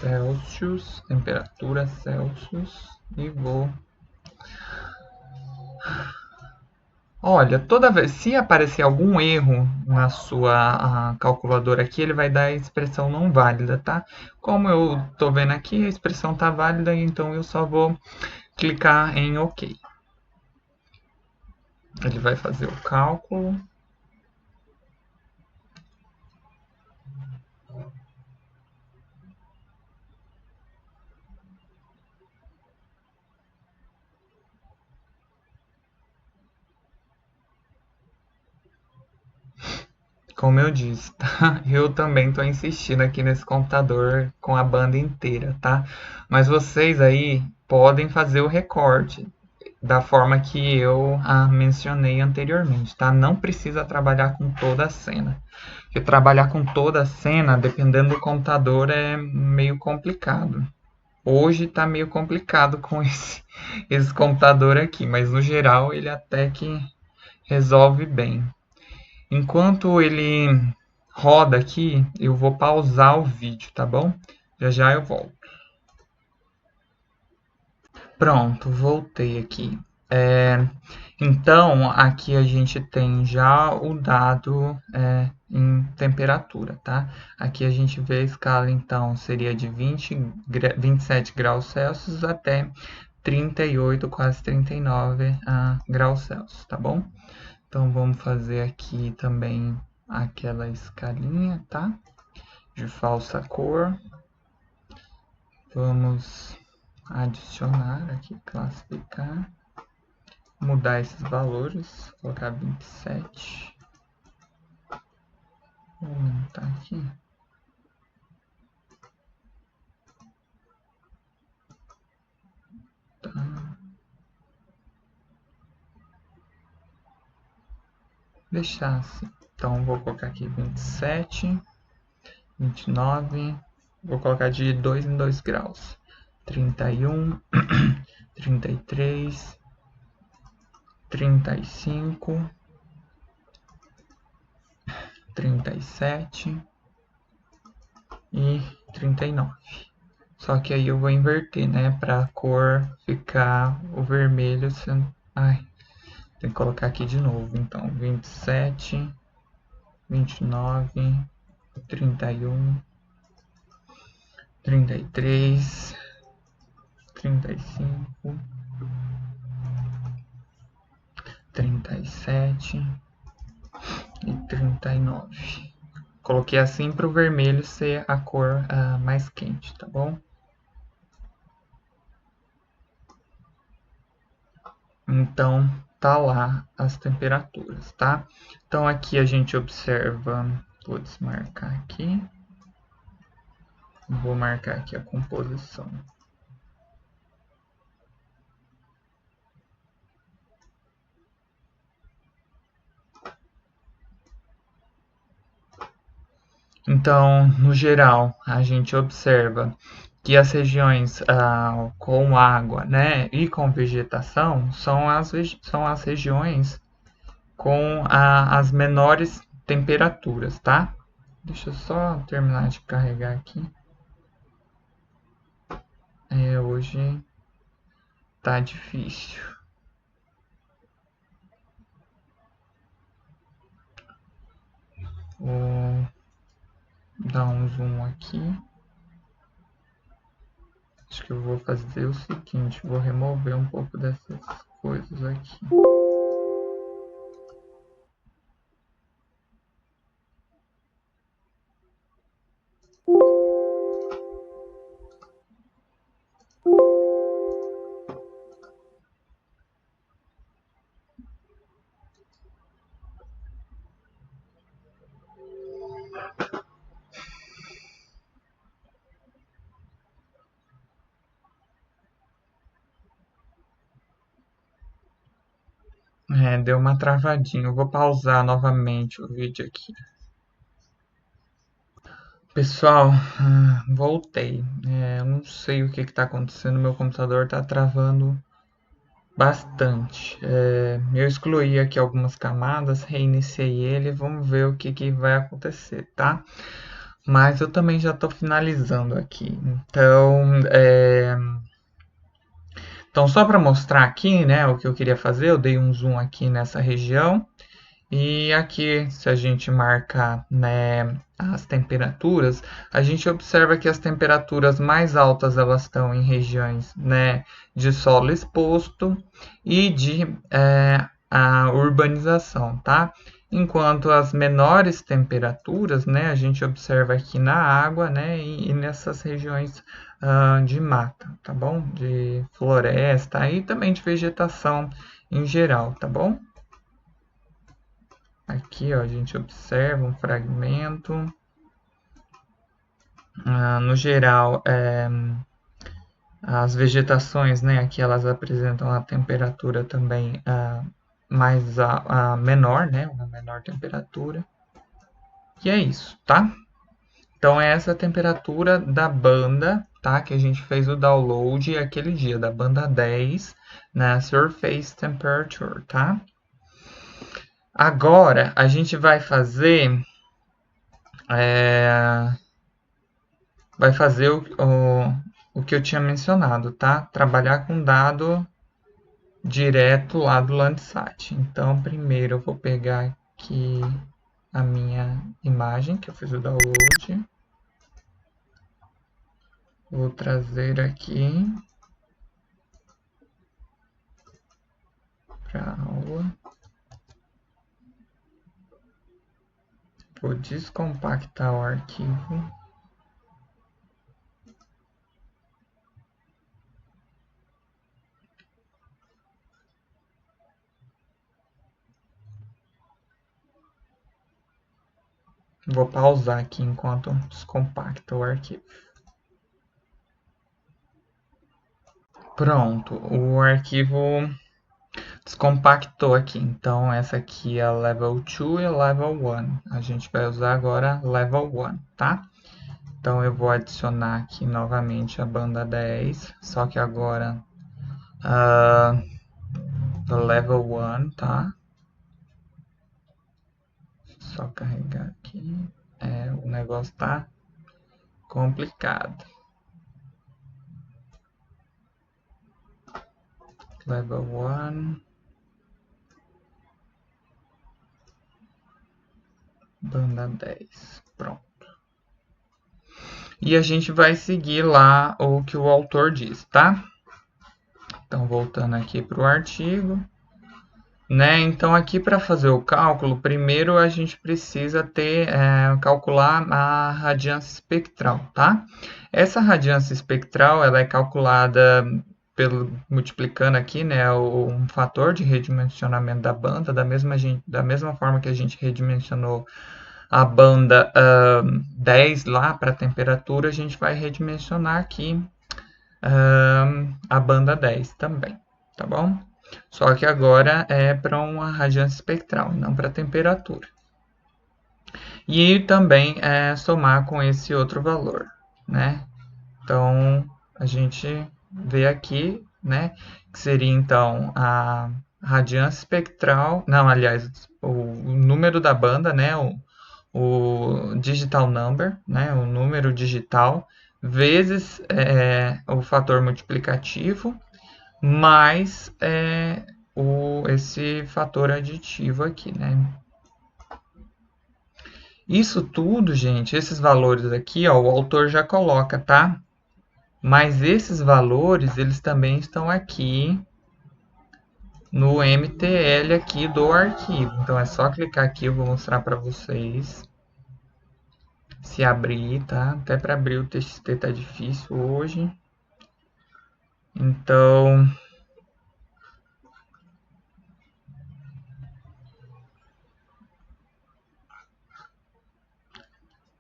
Celsius, temperatura Celsius, e vou. Olha, toda vez se aparecer algum erro na sua calculadora aqui, ele vai dar a expressão não válida, tá? Como eu tô vendo aqui, a expressão tá válida, então eu só vou clicar em OK. Ele vai fazer o cálculo. Como eu disse, tá? Eu também estou insistindo aqui nesse computador com a banda inteira, tá? Mas vocês aí podem fazer o recorte da forma que eu mencionei anteriormente, tá? Não precisa trabalhar com toda a cena. Porque trabalhar com toda a cena, dependendo do computador, é meio complicado. Hoje está meio complicado com esse computador aqui, mas no geral ele até que resolve bem. Enquanto ele roda aqui, eu vou pausar o vídeo, tá bom? Já já eu volto. Pronto, voltei aqui. Então, aqui a gente tem já o dado em temperatura, tá? Aqui a gente vê a escala, então, seria de 27 graus Celsius até 38, quase 39 graus Celsius, tá bom? Então, vamos fazer aqui também aquela escalinha, tá? De falsa cor. Vamos adicionar aqui, classificar, mudar esses valores, colocar 27, vou aumentar aqui, tá. Deixar assim, então vou colocar aqui 27, 29, vou colocar de 2 em 2 graus, 31, 33, 35, 37 e 39. Só que aí eu vou inverter, né? Para a cor ficar o vermelho sendo. Ai, tem que colocar aqui de novo. Então, 27, 29, 31, 33, 35, 37 e 39. Coloquei assim para o vermelho ser a cor mais quente, tá bom? Então, tá lá as temperaturas, tá? Então, aqui a gente observa, vou desmarcar aqui, vou marcar aqui a composição. Então, no geral, a gente observa que as regiões com água, né, e com vegetação são as regiões com as menores temperaturas, tá? Deixa eu só terminar de carregar aqui. Hoje tá difícil. Vou dar um zoom aqui. Acho que eu vou fazer o seguinte, vou remover um pouco dessas coisas aqui. Deu uma travadinha. Eu vou pausar novamente o vídeo aqui. Pessoal, voltei. Não sei o que está acontecendo. Meu computador está travando bastante. Eu excluí aqui algumas camadas, reiniciei ele. Vamos ver o que vai acontecer, tá? Mas eu também já estou finalizando aqui. Então, só para mostrar aqui, né, o que eu queria fazer, eu dei um zoom aqui nessa região. E aqui, se a gente marcar, né, as temperaturas, a gente observa que as temperaturas mais altas elas estão em regiões, né, de solo exposto e de a urbanização, tá? Enquanto as menores temperaturas, né, a gente observa aqui na água, né, e nessas regiões de mata, tá bom? De floresta e também de vegetação em geral, tá bom? Aqui, ó, a gente observa um fragmento. No geral, as vegetações, né, aqui elas apresentam a temperatura também mais menor, né, uma menor temperatura. E é isso, tá? Então é essa a temperatura da banda, tá? Que a gente fez o download aquele dia, da banda 10, na Surface Temperature, tá? Agora a gente vai fazer o que eu tinha mencionado, tá? Trabalhar com dado direto lá do Landsat. Então, primeiro eu vou pegar aqui a minha imagem que eu fiz o download. Vou trazer aqui para a aula. Vou descompactar o arquivo. Vou pausar aqui enquanto descompacta o arquivo. Pronto, o arquivo descompactou aqui. Então, essa aqui é a Level 2 e a Level 1. A gente vai usar agora Level 1, tá? Então, eu vou adicionar aqui novamente a banda 10, só que agora Level 1, tá? Só carregar aqui. O negócio tá complicado. Level 1. Banda 10. Pronto. E a gente vai seguir lá o que o autor diz, tá? Então, voltando aqui para o artigo. Né? Então, aqui para fazer o cálculo, primeiro a gente precisa calcular a radiância espectral, tá? Essa radiância espectral ela é calculada multiplicando aqui, né, um fator de redimensionamento da banda, da mesma forma que a gente redimensionou a banda 10 lá para a temperatura, a gente vai redimensionar aqui a banda 10 também, tá bom? Só que agora é para uma radiância espectral, não para temperatura. E também somar com esse outro valor, né? Então, a gente vê aqui, né, que seria então a radiância espectral, não, aliás, o número da banda, né, o digital number, né, o número digital, vezes o fator multiplicativo, mais esse fator aditivo aqui, né. Isso tudo, gente, esses valores aqui, ó, o autor já coloca, tá? Mas esses valores, eles também estão aqui no MTL aqui do arquivo. Então é só clicar aqui, eu vou mostrar para vocês. Se abrir, tá? Até para abrir o TXT tá difícil hoje. Então,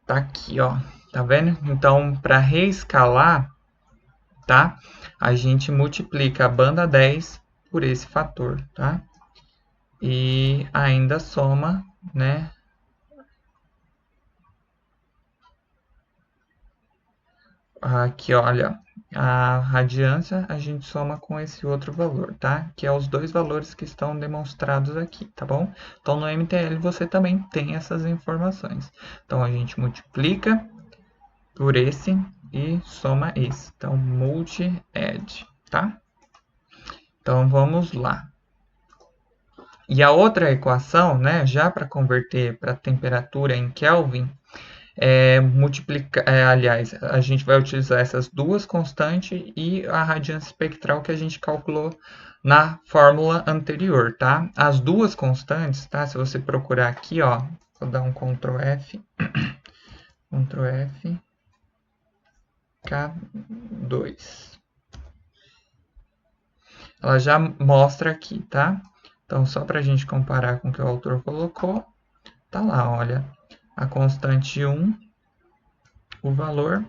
tá aqui, ó. Tá vendo? Então, para reescalar, tá? A gente multiplica a banda 10 por esse fator, tá? E ainda soma, né? Aqui, olha, a radiância a gente soma com esse outro valor, tá? Que é os dois valores que estão demonstrados aqui, tá bom? Então, no MTL você também tem essas informações. Então, a gente multiplica por esse e soma esse. Então, multi-add, tá? Então, vamos lá. E a outra equação, né, já para converter para temperatura em Kelvin, aliás, a gente vai utilizar essas duas constantes e a radiância espectral que a gente calculou na fórmula anterior, tá? As duas constantes, tá? Se você procurar aqui, ó, vou dar um Ctrl F, Ctrl F, K2. Ela já mostra aqui, tá? Então, só para a gente comparar com o que o autor colocou, tá lá, olha, a constante 1, o valor,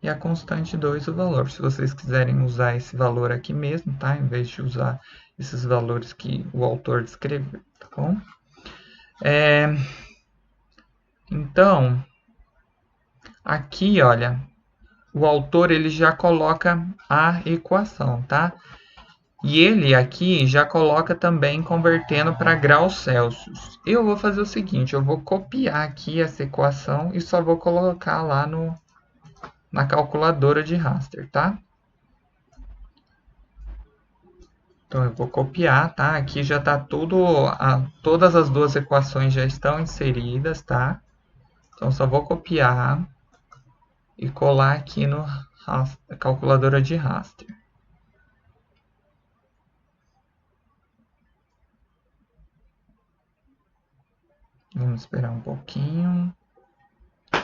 e a constante 2 o valor. Se vocês quiserem usar esse valor aqui mesmo, tá? Em vez de usar esses valores que o autor descreveu, tá bom? Então, aqui, olha, o autor ele já coloca a equação, tá? E ele aqui já coloca também convertendo para graus Celsius. Eu vou fazer o seguinte, eu vou copiar aqui essa equação e só vou colocar lá na calculadora de raster, tá? Então eu vou copiar, tá? Aqui já está tudo, todas as duas equações já estão inseridas, tá? Então só vou copiar e colar aqui no calculadora de raster. Vamos esperar um pouquinho,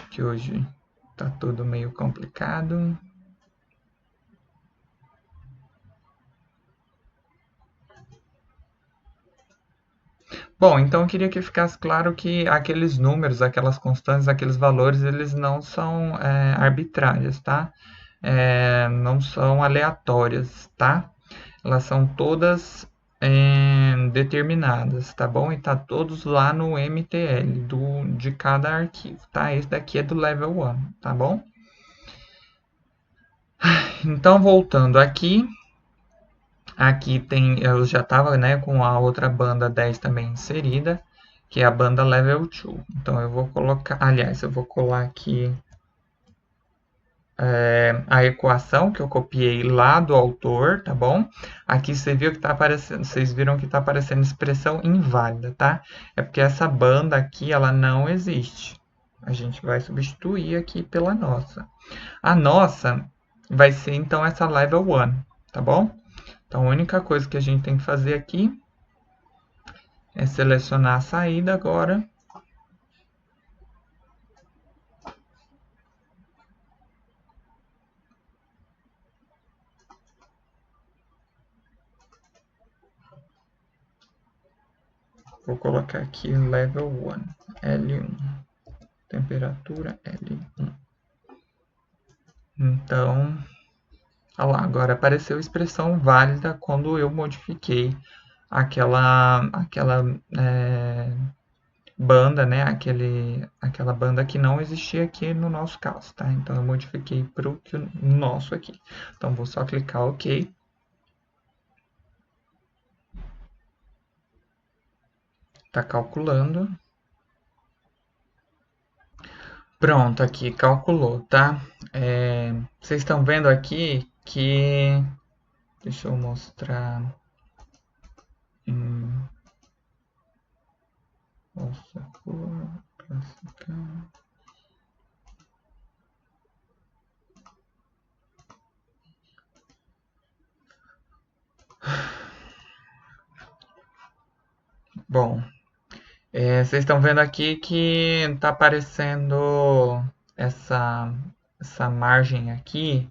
que hoje está tudo meio complicado. Bom, então eu queria que ficasse claro que aqueles números, aquelas constantes, aqueles valores, eles não são arbitrários, tá? Não são aleatórias, tá? Elas são todas determinadas, tá bom? E tá todos lá no MTL de cada arquivo, tá? Esse daqui é do level 1, tá bom? Então, voltando aqui, aqui tem, eu já estava, né, com a outra banda 10 também inserida, que é a banda level 2. Então eu vou colocar, aliás, eu vou colar aqui a equação que eu copiei lá do autor, tá bom? Aqui você viu que tá aparecendo, vocês viram que está aparecendo expressão inválida, tá? É porque essa banda aqui, ela não existe. A gente vai substituir aqui pela nossa. A nossa vai ser então essa level 1, tá bom? Então a única coisa que a gente tem que fazer aqui é selecionar a saída agora. Vou colocar aqui level 1, L1, temperatura L1. Então, olha lá, agora apareceu expressão válida quando eu modifiquei aquela banda, né? Aquela banda que não existia aqui no nosso caso, tá? Então eu modifiquei para o nosso aqui. Então vou só clicar OK. Tá calculando. Pronto, aqui calculou, tá? Vocês estão vendo aqui que... Deixa eu mostrar... Nossa, cor, classificar... Bom, vocês estão vendo aqui que está aparecendo essa margem aqui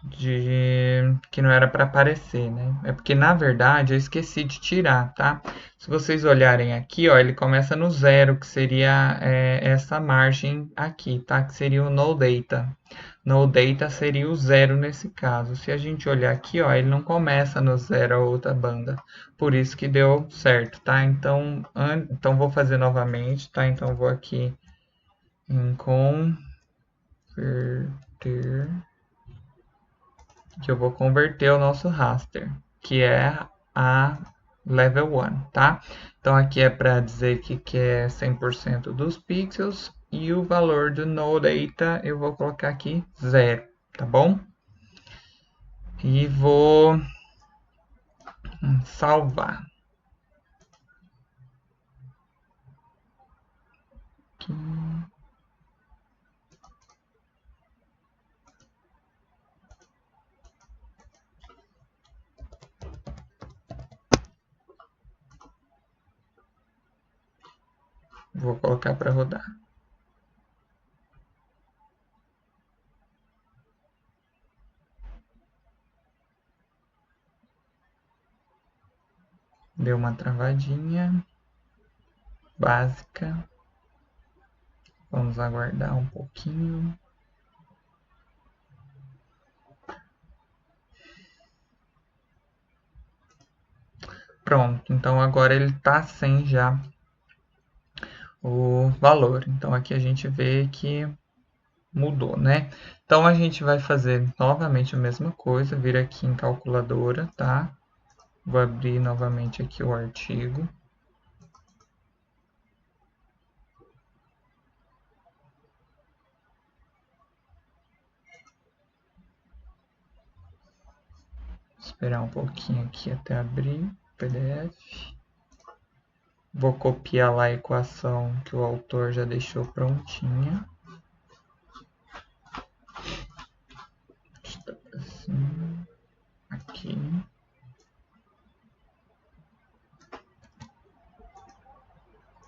de que não era para aparecer, né? É porque na verdade eu esqueci de tirar, tá? Se vocês olharem aqui, ó, ele começa no zero, que seria essa margem aqui, tá? Que seria o no data. No data seria o zero nesse caso. Se a gente olhar aqui, ó, ele não começa no zero a outra banda. Por isso que deu certo, tá? Então vou fazer novamente, tá? Então vou aqui em converter, que eu vou converter o nosso raster, que é a level 1, tá? Então aqui é para dizer que é 100% dos pixels e o valor do no data eu vou colocar aqui 0, tá bom? E vou salvar. Aqui. Vou colocar para rodar. Deu uma travadinha básica. Vamos aguardar um pouquinho. Pronto, então agora ele está sem já o valor. Então aqui a gente vê que mudou, né? Então a gente vai fazer novamente a mesma coisa, vir aqui em calculadora, tá? Vou abrir novamente aqui o artigo. Esperar um pouquinho aqui até abrir o PDF. Vou copiar lá a equação que o autor já deixou prontinha. Assim, aqui.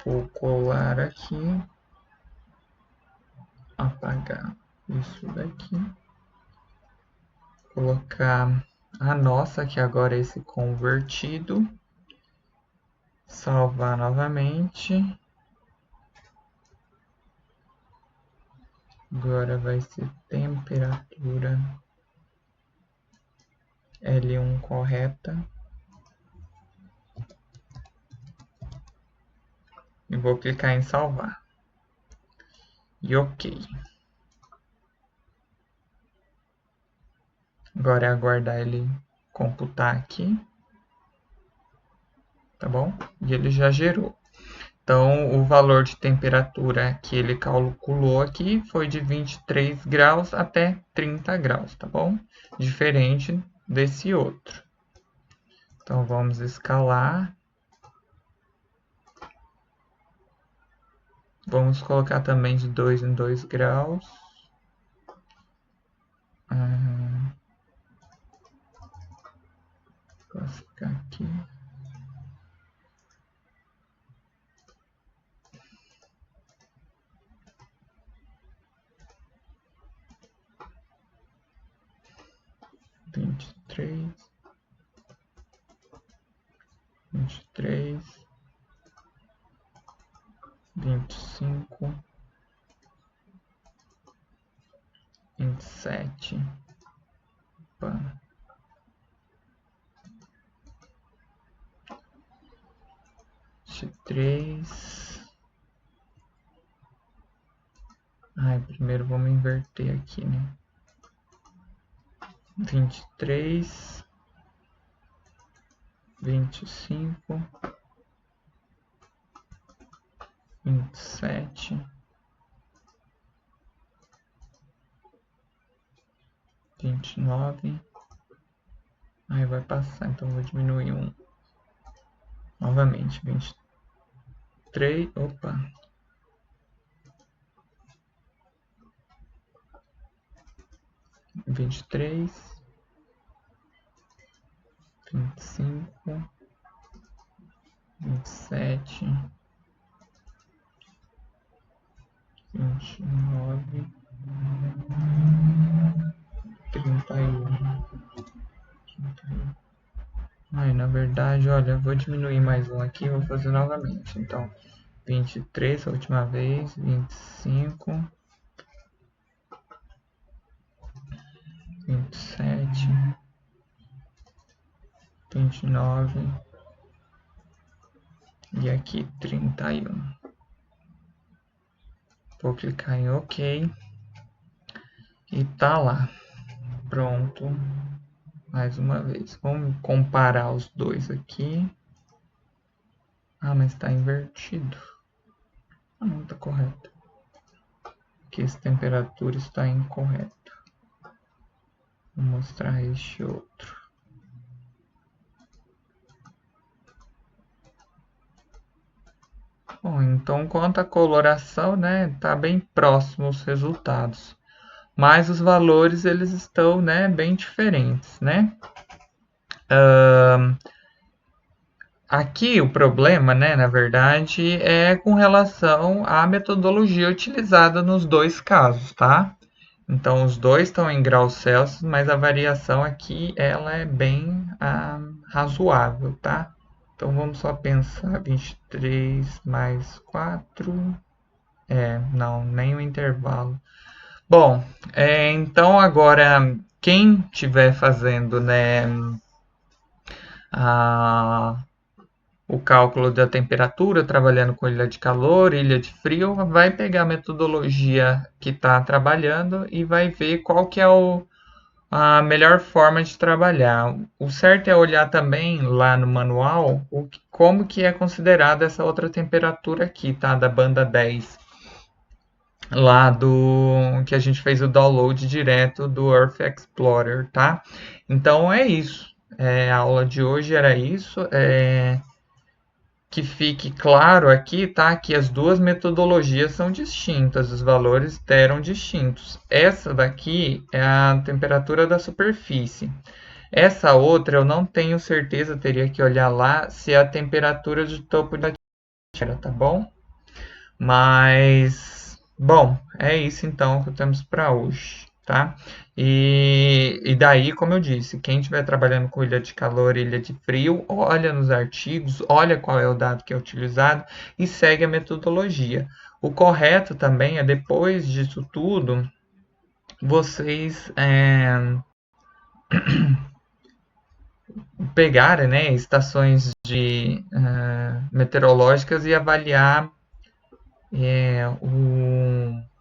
Vou colar aqui. Apagar isso daqui. Colocar a nossa, que agora é esse convertido. Salvar novamente. Agora vai ser temperatura L1 correta. E vou clicar em salvar. E OK. Agora é aguardar ele computar aqui. Tá bom? E ele já gerou. Então, o valor de temperatura que ele calculou aqui foi de 23 graus até 30 graus, tá bom? Diferente desse outro. Então, vamos escalar. Vamos colocar também de 2 em 2 graus. Classificar aqui. Vinte e três, 25, 27. Opa. 23. Primeiro vamos inverter aqui, né? 23, 25, 27, 29. Aí vai passar, então vou diminuir um. Novamente, 23. Opa! 23, 25, 27, 29, 31. Aí, na verdade, olha, eu vou diminuir mais um aqui e vou fazer novamente. Então, 23 a última vez, 25, 27, 29 e aqui 31. Vou clicar em OK e tá lá. Pronto. Mais uma vez. Vamos comparar os dois aqui. Ah, mas está invertido. Ah, não, está correto. Aqui essa temperatura está incorreta. Vou mostrar este outro. Bom, então quanto à coloração, né, tá bem próximo os resultados. Mas os valores eles estão, né, bem diferentes, né? Aqui o problema, né, na verdade, é com relação à metodologia utilizada nos dois casos, tá? Então, os dois estão em graus Celsius, mas a variação aqui ela é bem razoável, tá? Então, vamos só pensar 23 mais 4. Não, nem o intervalo. Bom, então agora, quem estiver fazendo, né, o cálculo da temperatura, trabalhando com ilha de calor, ilha de frio, vai pegar a metodologia que está trabalhando e vai ver qual que é a melhor forma de trabalhar. O certo é olhar também lá no manual como que é considerada essa outra temperatura aqui, tá? Da banda 10. Lá do que a gente fez o download direto do Earth Explorer, tá? Então é isso. A aula de hoje era isso. Que fique claro aqui, tá? Que as duas metodologias são distintas, os valores deram distintos. Essa daqui é a temperatura da superfície. Essa outra eu não tenho certeza, teria que olhar lá se é a temperatura de topo da Terra, tá bom? Mas, bom, é isso então que temos para hoje, tá? E daí, como eu disse, quem estiver trabalhando com ilha de calor e ilha de frio, olha nos artigos, olha qual é o dado que é utilizado e segue a metodologia. O correto também é, depois disso tudo, vocês pegarem, né, estações meteorológicas e avaliar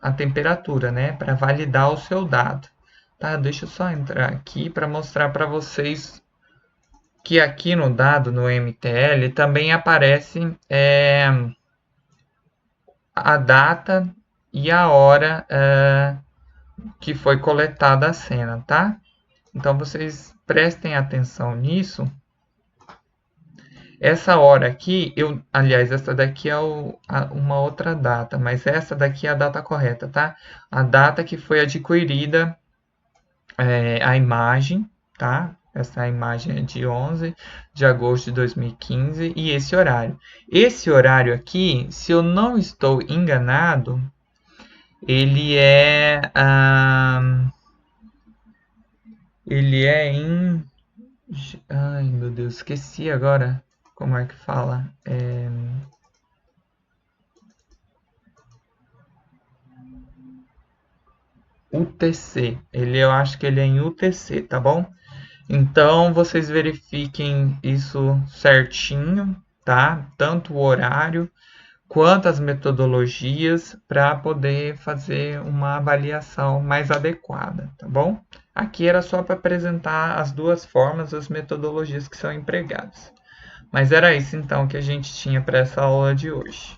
a temperatura, né, para validar o seu dado. Tá? Deixa eu só entrar aqui para mostrar para vocês que aqui no dado, no MTL, também aparece a data e a hora que foi coletada a cena, tá? Então vocês prestem atenção nisso. Essa hora aqui, aliás, essa daqui é uma outra data, mas essa daqui é a data correta, tá? A data que foi adquirida a imagem, tá? Essa imagem é de 11 de agosto de 2015 e esse horário. Esse horário aqui, se eu não estou enganado, ele é em... Ai, meu Deus, esqueci agora como é que fala. UTC. Eu acho que ele é em UTC, tá bom? Então vocês verifiquem isso certinho, tá? Tanto o horário quanto às metodologias para poder fazer uma avaliação mais adequada, tá bom? Aqui era só para apresentar as duas formas, as metodologias que são empregadas. Mas era isso então que a gente tinha para essa aula de hoje.